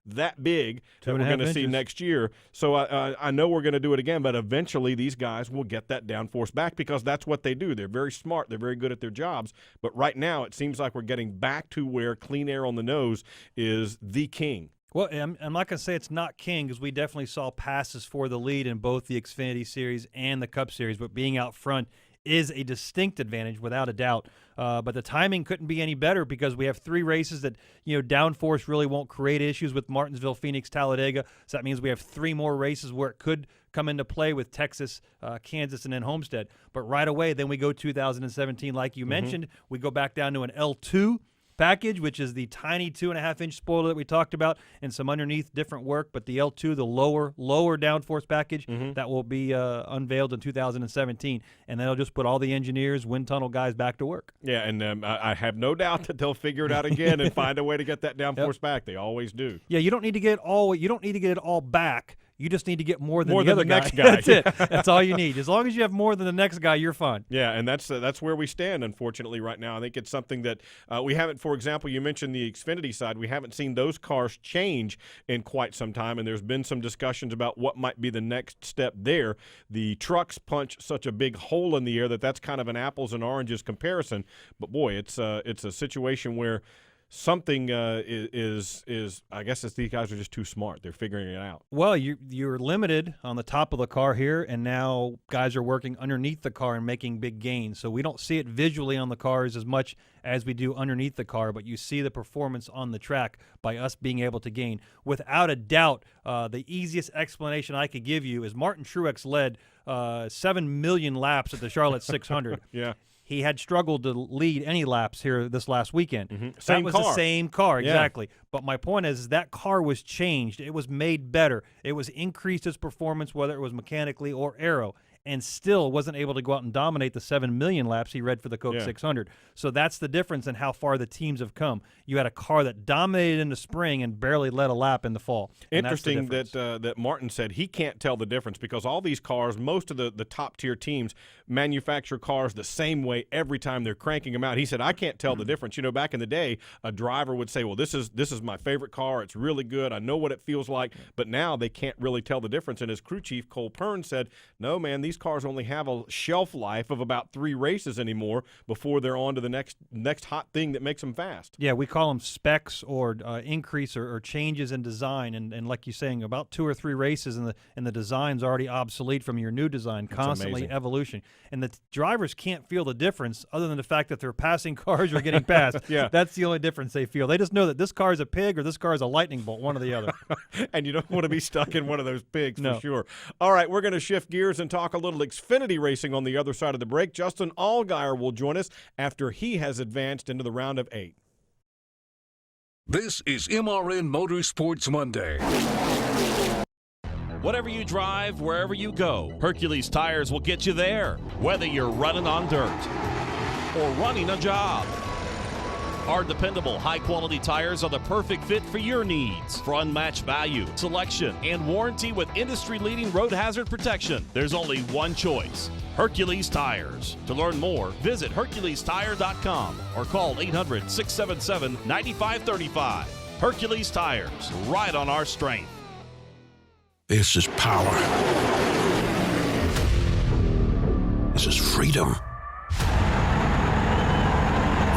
that big that we're going to see next year. So I know we're going to do it again, but eventually these guys will get that downforce back because that's what they do. They're very smart. They're very good at their jobs. But right now it seems like we're getting back to where clean air on the nose is the king. Well, I'm not going to say it's not king because we definitely saw passes for the lead in both the Xfinity Series and the Cup Series, but being out front is a distinct advantage without a doubt. But the timing couldn't be any better because we have 3 races that, downforce really won't create issues with Martinsville, Phoenix, Talladega. So that means we have 3 more races where it could come into play with Texas, Kansas, and then Homestead. But right away, then we go 2017, like you mentioned, we go back down to an L2 package, which is the tiny 2.5-inch spoiler that we talked about, and some underneath different work. But the L2, the lower downforce package, that will be unveiled in 2017, and that'll just put all the engineers, wind tunnel guys back to work. Yeah, and I have no doubt that they'll figure it out again and find a way to get that downforce back. They always do. Yeah, you don't need to get it all back. You just need to get more than the other next guy. That's it. That's all you need. As long as you have more than the next guy, you're fine. Yeah, and that's where we stand, unfortunately, right now. I think it's something that we haven't, for example, you mentioned the Xfinity side. We haven't seen those cars change in quite some time, and there's been some discussions about what might be the next step there. The trucks punch such a big hole in the air that's kind of an apples and oranges comparison. But, boy, it's a situation where something is I guess it's these guys are just too smart. They're figuring it out. Well, you're limited on the top of the car here, and now guys are working underneath the car and making big gains. So we don't see it visually on the cars as much as we do underneath the car, but you see the performance on the track by us being able to gain. Without a doubt, the easiest explanation I could give you is Martin Truex led 7 million laps at the Charlotte 600. Yeah. He had struggled to lead any laps here this last weekend. Same that was car. the same car, exactly. Yeah. But my point is that car was changed. It was made better. It was increased its performance, whether it was mechanically or aero, and still wasn't able to go out and dominate the 7 million laps he read for the Coke 600. So that's the difference in how far the teams have come. You had a car that dominated in the spring and barely led a lap in the fall. Interesting that Martin said he can't tell the difference because all these cars, most of the top-tier teams manufacture cars the same way every time they're cranking them out. He said, I can't tell the difference. You know, back in the day, a driver would say, well, this is my favorite car. It's really good. I know what it feels like. But now they can't really tell the difference. And his crew chief, Cole Pern, said, no, man, these cars only have a shelf life of about 3 races anymore before they're on to the next hot thing that makes them fast. Yeah, we call them specs or increase or changes in design, and like you're saying, about 2 or 3 races and the design's already obsolete from your new design. Constantly evolution. and the drivers can't feel the difference other than the fact that they're passing cars or getting passed. Yeah. That's the only difference they feel. They just know that this car is a pig or this car is a lightning bolt, one or the other. And you don't want to be stuck in one of those pigs No. for sure. All right, we're going to shift gears and talk a little Xfinity racing on the other side of the break. Justin Allgaier will join us after he has advanced into the round of 8. This is MRN Motorsports Monday. Whatever you drive, wherever you go, Hercules Tires will get you there, whether you're running on dirt or running a job. Our dependable, high-quality tires are the perfect fit for your needs. For unmatched value, selection, and warranty with industry-leading road hazard protection, there's only one choice: Hercules Tires. To learn more, visit HerculesTire.com or call 800-677-9535. Hercules Tires, right on our strength. This is power. This is freedom.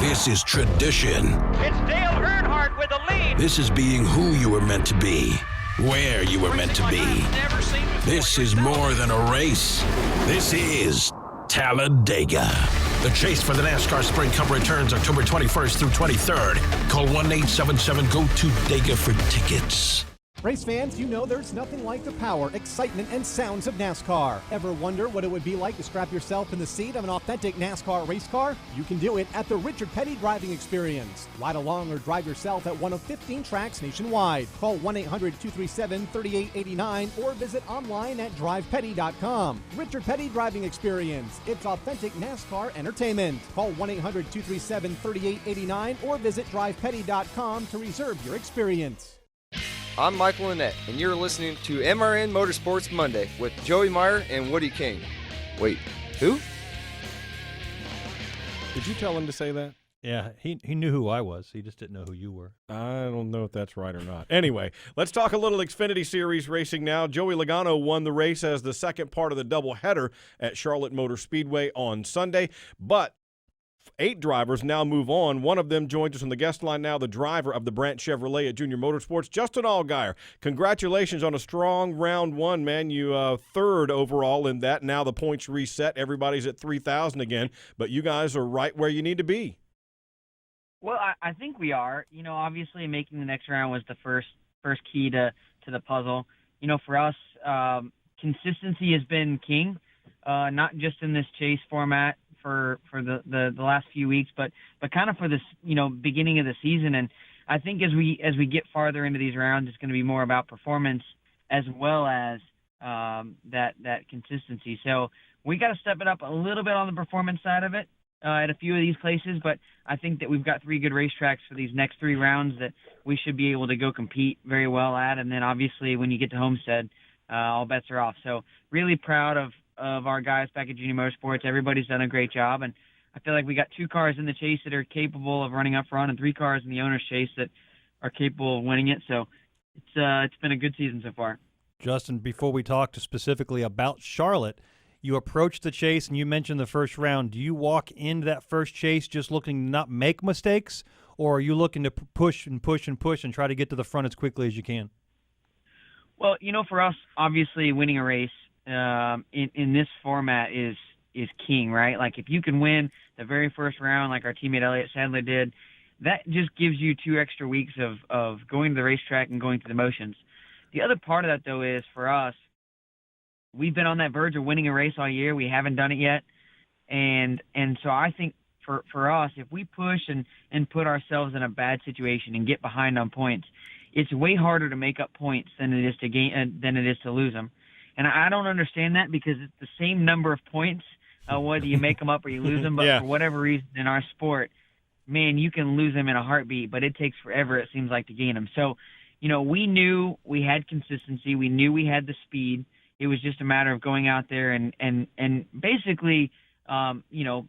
This is tradition. It's Dale Earnhardt with the lead. This is being who you were meant to be, where you were meant to be. This is more than a race. This is Talladega. The chase for the NASCAR Sprint Cup returns October 21st through 23rd. Call 1-877-GO-TO-DEGA for tickets. Race fans, you know there's nothing like the power, excitement, and sounds of NASCAR. Ever wonder what it would be like to strap yourself in the seat of an authentic NASCAR race car? You can do it at the Richard Petty Driving Experience. Ride along or drive yourself at one of 15 tracks nationwide. Call 1-800-237-3889 or visit online at drivepetty.com. Richard Petty Driving Experience. It's authentic NASCAR entertainment. Call 1-800-237-3889 or visit drivepetty.com to reserve your experience. I'm Michael Lynette, and you're listening to MRN Motorsports Monday with Joey Meier and Woody Cain. Wait, who? Did you tell him to say that? Yeah, he knew who I was. He just didn't know who you were. I don't know if that's right or not. Anyway, let's talk a little Xfinity Series racing now. Joey Logano won the race as the second part of the doubleheader at Charlotte Motor Speedway on Sunday, but 8 drivers now move on. One of them joins us on the guest line now, the driver of the Brandt Chevrolet at Junior Motorsports, Justin Allgaier. Congratulations on a strong round 1, man. You third overall in that. Now the points reset. Everybody's at 3,000 again, but you guys are right where you need to be. Well, I think we are. You know, obviously making the next round was the first key to the puzzle. You know, for us, consistency has been king, not just in this chase format for the last few weeks, but kind of for this, you know, beginning of the season. And I think as we get farther into these rounds, it's going to be more about performance as well as that consistency. So we got to step it up a little bit on the performance side of it at a few of these places, but I think that we've got 3 good racetracks for these next 3 rounds that we should be able to go compete very well at. And then obviously when you get to Homestead, all bets are off. So really proud of our guys back at Junior Motorsports. Everybody's done a great job, and I feel like we got 2 cars in the chase that are capable of running up front and 3 cars in the owner's chase that are capable of winning it. So it's been a good season so far. Justin, before we talk specifically about Charlotte, you approached the chase and you mentioned the first round. Do you walk into that first chase just looking to not make mistakes, or are you looking to push and push and push and try to get to the front as quickly as you can? Well, you know, for us, obviously winning a race in this format is king, right? Like if you can win the very first round like our teammate Elliott sadly did, that just gives you 2 extra weeks of going to the racetrack and going through the motions. The other part of that, though, is for us, we've been on that verge of winning a race all year. We haven't done it yet. And so I think for us, if we push and put ourselves in a bad situation and get behind on points, it's way harder to make up points than it is to gain than it is to lose them. And I don't understand that because it's the same number of points, whether you make them up or you lose them. But Yeah. for whatever reason in our sport, man, you can lose them in a heartbeat, but it takes forever, it seems like, to gain them. So, you know, we knew we had consistency. We knew we had the speed. It was just a matter of going out there and basically, you know,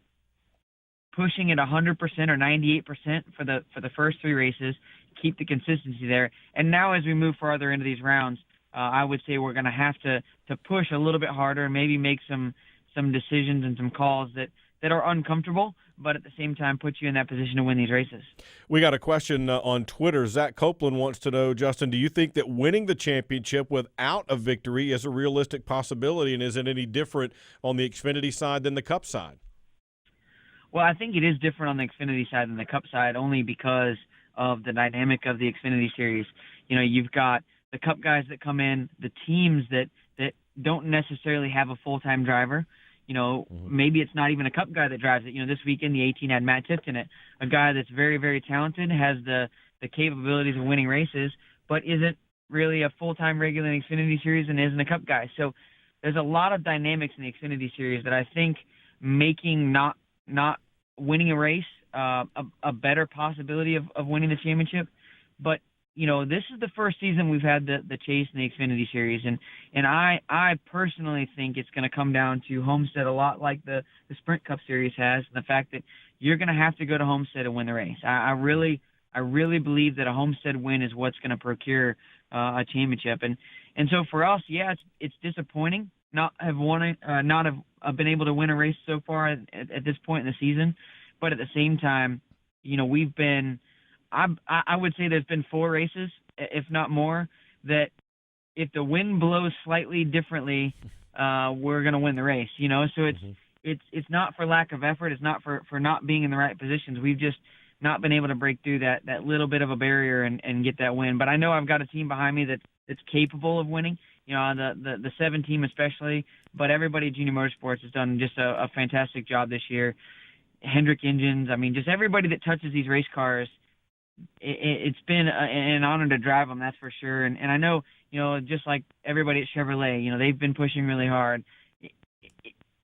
pushing it 100% or 98% for the first 3 races, keep the consistency there. And now as we move farther into these rounds, I would say we're going to have to push a little bit harder and maybe make some decisions and some calls that are uncomfortable, but at the same time put you in that position to win these races. We got a question on Twitter. Zach Copeland wants to know, Justin, do you think that winning the championship without a victory is a realistic possibility, and is it any different on the Xfinity side than the Cup side? Well, I think it is different on the Xfinity side than the Cup side, only because of the dynamic of the Xfinity Series. You know, you've got the Cup guys that come in, the teams that don't necessarily have a full-time driver. You know, maybe it's not even a Cup guy that drives it. You know, this weekend the 18 had Matt Tifton in it, a guy that's very, very talented, has the capabilities of winning races, but isn't really a full-time regular in the Xfinity Series and isn't a Cup guy. So there's a lot of dynamics in the Xfinity Series that I think making not winning a race a better possibility of winning the championship. But, you know, this is the first season we've had the chase in the Xfinity Series, and I personally think it's going to come down to Homestead a lot like the Sprint Cup Series has, and the fact that you're going to have to go to Homestead and win the race. I really believe that a Homestead win is what's going to procure a championship. And so for us, yeah, it's disappointing not have been able to win a race so far at this point in the season. But at the same time, you know, I would say there's been 4 races, if not more, that if the wind blows slightly differently, we're going to win the race, you know? So it's not for lack of effort. It's not for not being in the right positions. We've just not been able to break through that little bit of a barrier and get that win. But I know I've got a team behind me that's capable of winning, you know, the 7 team especially, but everybody at Jimmie Motorsports has done just a fantastic job this year. Hendrick engines, I mean, just everybody that touches these race cars, it's been an honor to drive them, that's for sure. And I know, you know, just like everybody at Chevrolet, you know, they've been pushing really hard.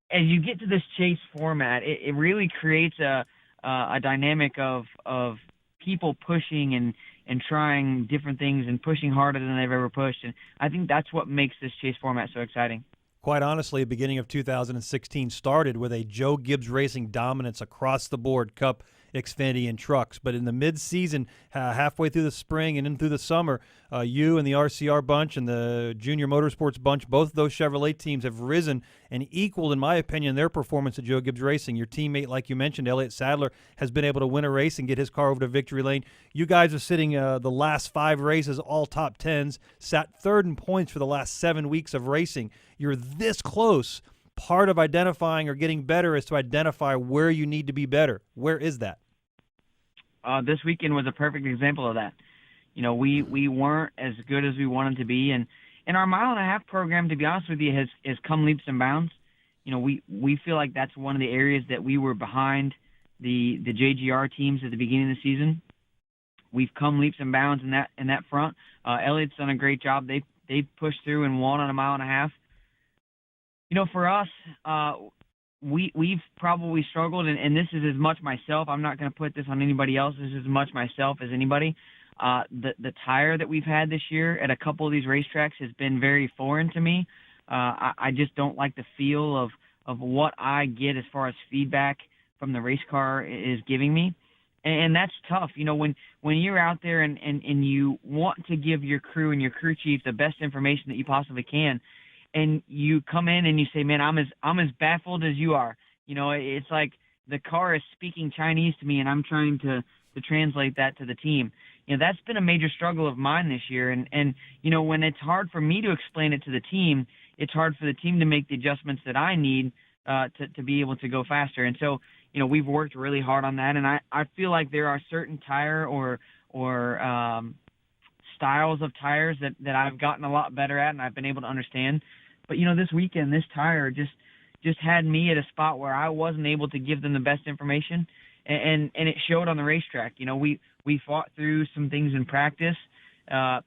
As you get to this chase format, it really creates a dynamic of people pushing and trying different things and pushing harder than they've ever pushed. And I think that's what makes this chase format so exciting. Quite honestly, the beginning of 2016 started with a Joe Gibbs Racing dominance across the board, Cup, Xfinity, and trucks. But in the mid-season, halfway through the spring and in through the summer, you and the RCR bunch and the Junior Motorsports bunch, both of those Chevrolet teams have risen and equaled, in my opinion, their performance at Joe Gibbs Racing. Your teammate, like you mentioned, Elliott Sadler, has been able to win a race and get his car over to victory lane. You guys are sitting the last 5 races, all top 10s, sat 3rd in points for the last 7 weeks of racing. You're this close. Part of identifying or getting better is to identify where you need to be better. Where is that? This weekend was a perfect example of that. You know, we weren't as good as we wanted to be, and our 1.5 mile program, to be honest with you, has come leaps and bounds. You know, we feel like that's one of the areas that we were behind the JGR teams at the beginning of the season. We've come leaps and bounds in that front. Elliott's done a great job. They pushed through and won on a 1.5 mile. You know, for us, we've probably struggled, and this is as much myself. I'm not going to put this on anybody else. This is as much myself as anybody. The tire that we've had this year at a couple of these racetracks has been very foreign to me. I just don't like the feel of what I get as far as feedback from the race car is giving me. And that's tough. You know, when you're out there and you want to give your crew and your crew chief the best information that you possibly can, and you come in and you say, man, I'm as baffled as you are. You know, it's like the car is speaking Chinese to me and I'm trying to translate that to the team. You know, that's been a major struggle of mine this year. And you know, when it's hard for me to explain it to the team, it's hard for the team to make the adjustments that I need to be able to go faster. And so, you know, we've worked really hard on that. And I feel like there are certain tire or styles of tires that I've gotten a lot better at and I've been able to understand. But, you know, this weekend, this tire just had me at a spot where I wasn't able to give them the best information, and it showed on the racetrack. You know, we fought through some things in practice.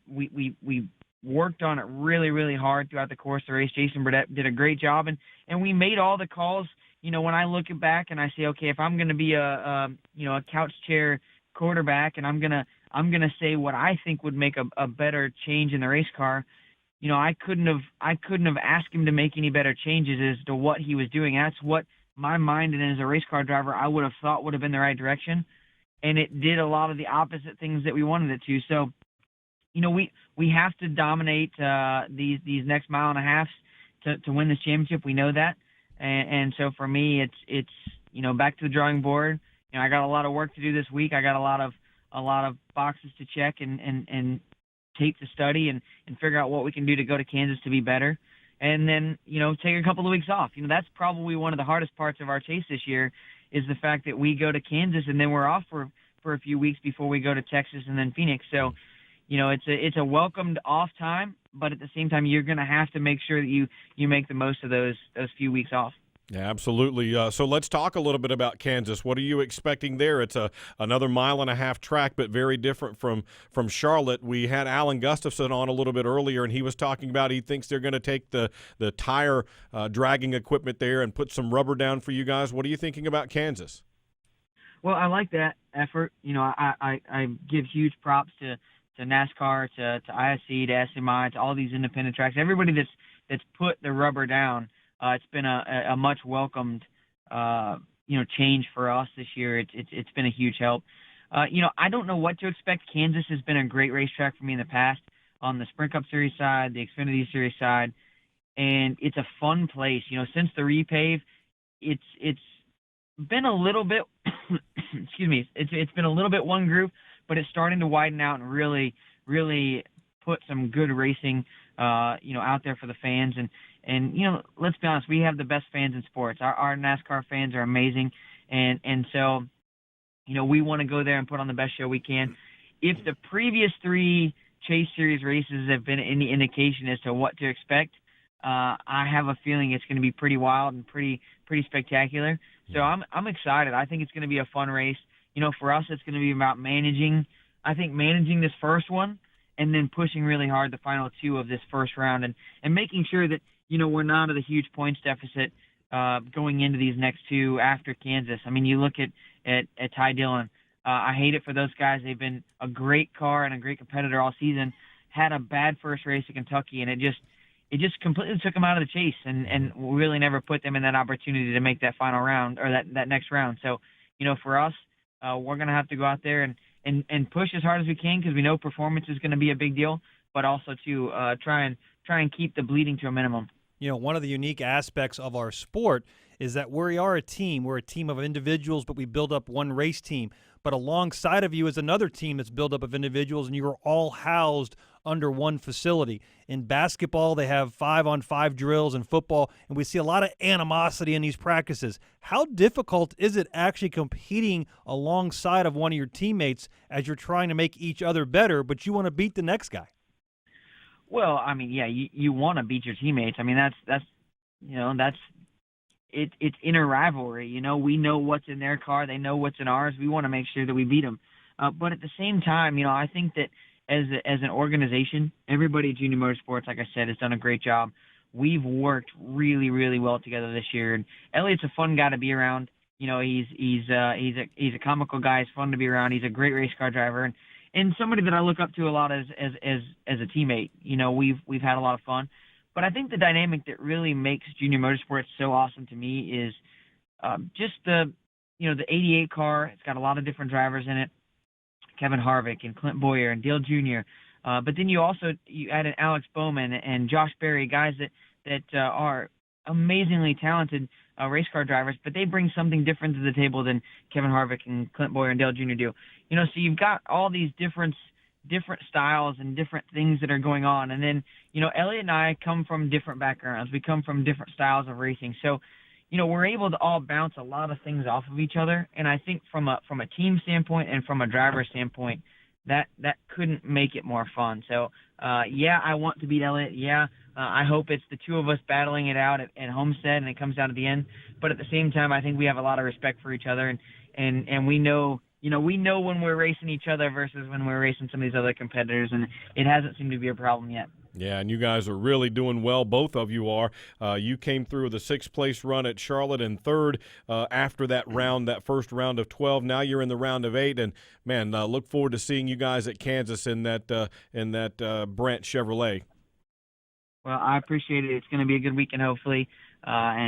We worked on it really, really hard throughout the course of the race. Jason Burdett did a great job, and we made all the calls. You know, when I look back and I say, okay, if I'm going to be a couch chair quarterback and I'm gonna say what I think would make a better change in the race car, you know, I couldn't have asked him to make any better changes as to what he was doing. That's what my mind and as a race car driver I would have thought would have been the right direction, and it did a lot of the opposite things that we wanted it to. So, you know, we have to dominate these next 1.5 miles to win this championship. We know that, and so for me, it's back to the drawing board. I got a lot of work to do this week. I got a lot of boxes to check and tape to study and figure out what we can do to go to Kansas to be better. And then, take a couple of weeks off. That's probably one of the hardest parts of our chase this year is the fact that we go to Kansas and then we're off for a few weeks before we go to Texas and then Phoenix. So, it's a welcomed off time, but at the same time, you're going to have to make sure that you make the most of those few weeks off. Yeah, absolutely. So let's talk a little bit about Kansas. What are you expecting there? It's another 1.5 mile track, but very different from Charlotte. We had Alan Gustafson on a little bit earlier, and he was talking about he thinks they're going to take the tire dragging equipment there and put some rubber down for you guys. What are you thinking about Kansas? Well, I like that effort. I give huge props to NASCAR, to ISC, to SMI, to all these independent tracks. Everybody that's put the rubber down. It's been a much welcomed, change for us this year. It's been a huge help. I don't know what to expect. Kansas has been a great racetrack for me in the past on the Sprint Cup Series side, the Xfinity Series side, and it's a fun place. Since the repave, it's been a little bit, excuse me, it's been a little bit one group, but it's starting to widen out and really, really put some good racing, out there for the fans. And let's be honest, we have the best fans in sports. Our NASCAR fans are amazing. And so, we want to go there and put on the best show we can. If the previous 3 Chase Series races have been any indication as to what to expect, I have a feeling it's going to be pretty wild and pretty spectacular. So I'm excited. I think it's going to be a fun race. For us, it's going to be about managing this first one and then pushing really hard the final 2 of this first round and making sure that, we're not at a huge points deficit going into these next 2 after Kansas. I mean, you look at Ty Dillon. I hate it for those guys. They've been a great car and a great competitor all season. Had a bad first race at Kentucky, and it just completely took them out of the chase and really never put them in that opportunity to make that final round or that next round. So, for us, we're going to have to go out there and push as hard as we can because we know performance is going to be a big deal, but also to try and keep the bleeding to a minimum. One of the unique aspects of our sport is that we are a team. We're a team of individuals, but we build up one race team. But alongside of you is another team that's built up of individuals, and you are all housed under one facility. In basketball, they have 5-on-5 drills, and football, and we see a lot of animosity in these practices. How difficult is it actually competing alongside of one of your teammates as you're trying to make each other better, but you want to beat the next guy? Well, I mean, yeah, you want to beat your teammates. I mean, it's inner rivalry. We know what's in their car. They know what's in ours. We want to make sure that we beat them. But at the same time, I think that as an organization, everybody at Junior Motorsports, like I said, has done a great job. We've worked really, really well together this year. And Elliott's a fun guy to be around. He's a comical guy. He's fun to be around. He's a great race car driver and somebody that I look up to a lot as a teammate. We've had a lot of fun. But I think the dynamic that really makes Junior Motorsports so awesome to me is just the 88 car. It's got a lot of different drivers in it. Kevin Harvick and Clint Boyer and Dale Jr. But then you add in Alex Bowman and Josh Berry, guys that are amazingly talented race car drivers, but they bring something different to the table than Kevin Harvick and Clint Boyer and Dale Jr. do. So you've got all these different styles and different things that are going on. And then, Elliott and I come from different backgrounds. We come from different styles of racing. So, we're able to all bounce a lot of things off of each other. And I think from a team standpoint and from a driver standpoint, that couldn't make it more fun. So, I want to beat Elliott. I hope it's the 2 of us battling it out at Homestead and it comes down to the end. But at the same time, I think we have a lot of respect for each other and we know, we know when we're racing each other versus when we're racing some of these other competitors, and it hasn't seemed to be a problem yet. Yeah, and you guys are really doing well. Both of you are. You came through the 6th-place run at Charlotte and 3rd after that first round of 12. Now you're in the round of 8, and man, look forward to seeing you guys at Kansas in that Brent Chevrolet. Well, I appreciate it. It's going to be a good weekend, hopefully, our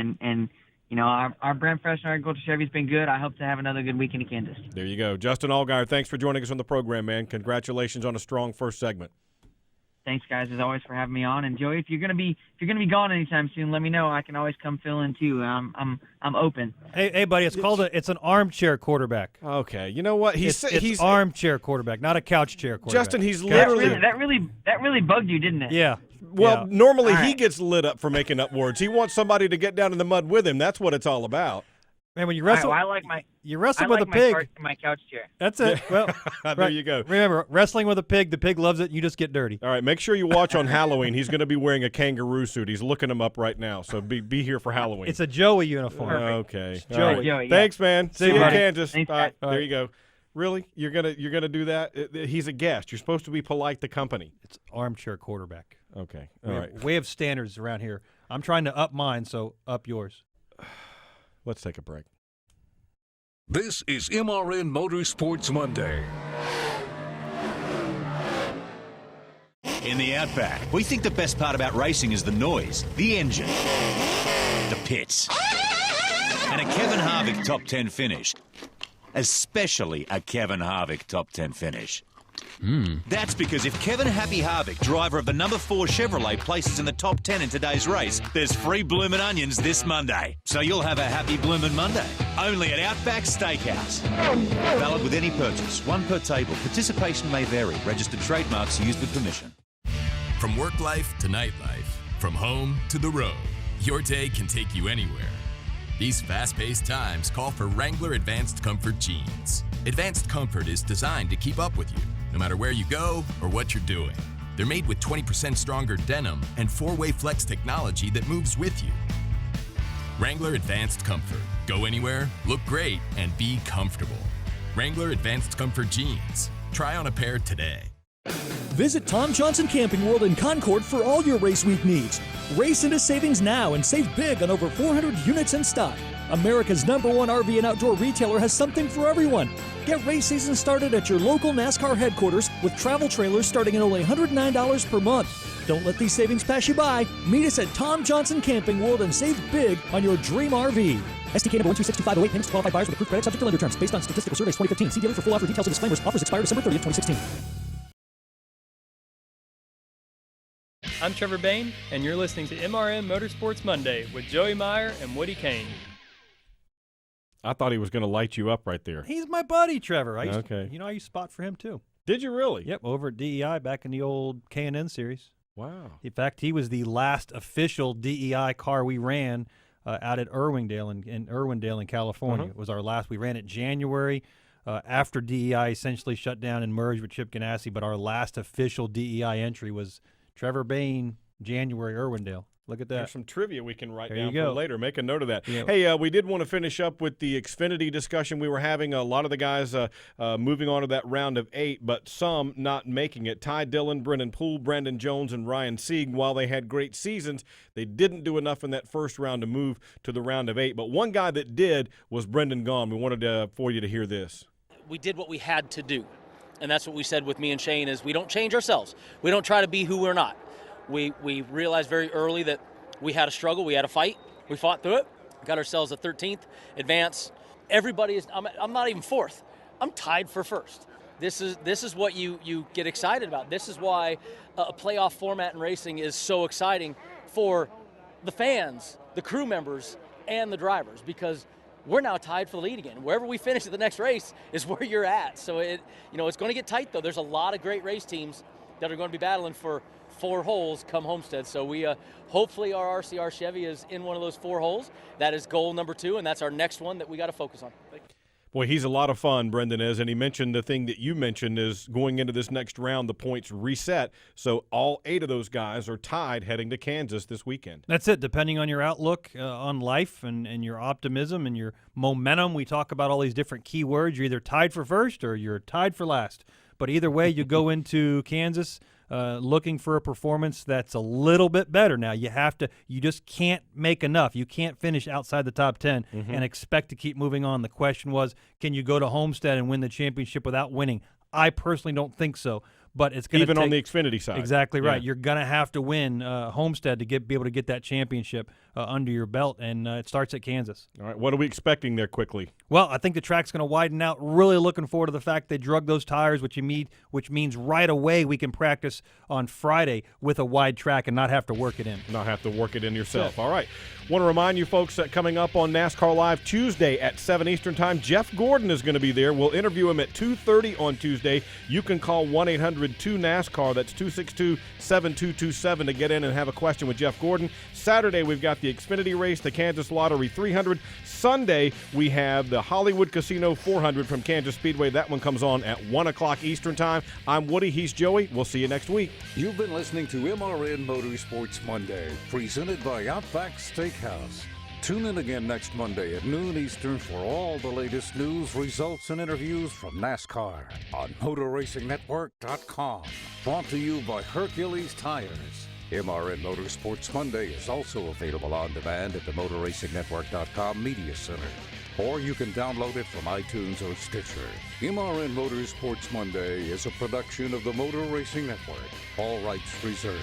Brent Freshner, our Gold Chevy's been good. I hope to have another good weekend in Kansas. There you go. Justin Allgaier, thanks for joining us on the program, man. Congratulations on a strong first segment. thanks, guys, as always, for having me on. And Joey, if you're gonna be gone anytime soon, let me know. I can always come fill in too. I'm open. Hey, buddy, it's an armchair quarterback. Okay, you know what? He's armchair quarterback, not a couch chair quarterback. Justin, he's literally that really bugged you, didn't it? Yeah. Well, normally All he right. gets lit up for making up words. He wants somebody to get down in the mud with him. That's what it's all about. Man, when you wrestle, I like my you wrestle I with like a pig. my couch chair. That's it. Well, There you go. Remember, wrestling with a pig, the pig loves it. You just get dirty. All right, make sure you watch on Halloween. He's going to be wearing a kangaroo suit. He's looking him up right now, so be here for Halloween. It's a Joey uniform. Okay. Joey. All right. Joey, yeah. Thanks, man. See you in buddy. Kansas. Thanks, All right, guys. there you go. Really? You're gonna do that? He's a guest. You're supposed to be polite to company. It's armchair quarterback. Okay. All right. We have standards around here. I'm trying to up mine, so up yours. Let's take a break. This is MRN Motorsports Monday. In the Outback, we think the best part about racing is the noise, the engine, the pits, and a Kevin Harvick top 10 finish. Especially a Kevin Harvick top 10 finish. That's because if Kevin Happy Harvick, driver of the number 4 Chevrolet, places in the top 10 in today's race, there's free bloomin' onions this Monday. So you'll have a happy bloomin' Monday. Only at Outback Steakhouse. Valid with any purchase. One per table. Participation may vary. Registered trademarks used with permission. From work life to nightlife, from home to the road, your day can take you anywhere. These fast-paced times call for Wrangler Advanced Comfort jeans. Advanced Comfort is designed to keep up with you, no matter where you go or what you're doing. They're made with 20% stronger denim and 4-way flex technology that moves with you. Wrangler Advanced Comfort. Go anywhere, look great, and be comfortable. Wrangler Advanced Comfort jeans. Try on a pair today. Visit Tom Johnson Camping World in Concord for all your race week needs. Race into savings now and save big on over 400 units in stock. America's #1 RV and outdoor retailer has something for everyone. Get race season started at your local NASCAR headquarters with travel trailers starting at only $109 per month. Don't let these savings pass you by. Meet us at Tom Johnson Camping World and save big on your dream RV. STK number 1262508, payments to qualified buyers with approved credit subject to lender terms based on statistical surveys 2015. See dealer for full offer details and disclaimers. Offers expire December 30th, 2016. I'm Trevor Bain, and you're listening to MRN Motorsports Monday with Joey Meier and Woody Cain. I thought he was going to light you up right there. He's my buddy, Trevor. I used Okay. I used to spot for him, too. Did you really? Yep, over at DEI back in the old K&N series. Wow. In fact, he was the last official DEI car we ran out at Irwindale in Irwindale in California. It was our last. We ran it January after DEI essentially shut down and merged with Chip Ganassi, but our last official DEI entry was Trevor Bain, January, Irwindale. Look at that. There's some trivia we can write There down you go. for later. Make a note of that. Yeah. Hey, we did want to finish up with the XFINITY discussion we were having. A lot of the guys moving on to that round of 8, but some not making it. Ty Dillon, Brendan Poole, Brandon Jones, and Ryan Sieg, while they had great seasons, they didn't do enough in that first round to move to the round of 8. But one guy that did was Brendan Gaughan. We wanted for you to hear this. We did what we had to do, and that's what we said with me and Shane is we don't change ourselves. We don't try to be who we're not. We realized very early that we had a struggle, we had a fight, we fought through it, got ourselves a 13th advance. Everybody is, I'm not even 4th, I'm tied for 1st. This is what you get excited about. This is why a playoff format in racing is so exciting for the fans, the crew members, and the drivers, because we're now tied for the lead again. Wherever we finish at the next race is where you're at. So it's going to get tight though. There's a lot of great race teams that are going to be battling for 4 holes come Homestead. So we hopefully our RCR Chevy is in one of those 4 holes. That is goal number 2, and that's our next one that we got to focus on. Boy, he's a lot of fun, Brendan is, and he mentioned the thing that you mentioned is going into this next round, the points reset. So all 8 of those guys are tied heading to Kansas this weekend. That's it. Depending on your outlook on life and your optimism and your momentum, we talk about all these different key words. You're either tied for first or you're tied for last. But either way, you go into Kansas looking for a performance that's a little bit better. Now, you just can't make enough. You can't finish outside the top 10 and expect to keep moving on. The question was, can you go to Homestead and win the championship without winning? I personally don't think so. but it's going to even on the Xfinity side. Exactly right. Yeah. You're going to have to win Homestead to be able to get that championship under your belt, and it starts at Kansas. All right, what are we expecting there quickly? Well, I think the track's going to widen out. Really looking forward to the fact they drug those tires, which means right away we can practice on Friday with a wide track and not have to work it in. Not have to work it in yourself. Yeah. All right. Want to remind you folks that coming up on NASCAR Live Tuesday at 7 Eastern Time, Jeff Gordon is going to be there. We'll interview him at 2:30 on Tuesday. You can call 1-800-2NASCAR. That's 262-7227 to get in and have a question with Jeff Gordon. Saturday, we've got the Xfinity race, the Kansas Lottery 300. Sunday, we have the Hollywood Casino 400 from Kansas Speedway. That one comes on at 1 o'clock Eastern Time. I'm Woody. He's Joey. We'll see you next week. You've been listening to MRN Motorsports Monday, presented by Outback Steakhouse. Tune in again next Monday at noon Eastern for all the latest news, results, and interviews from NASCAR on MotorRacingNetwork.com. Brought to you by Hercules Tires. MRN Motorsports Monday is also available on demand at the MotorRacingNetwork.com Media Center. Or you can download it from iTunes or Stitcher. MRN Motorsports Monday is a production of the Motor Racing Network. All rights reserved.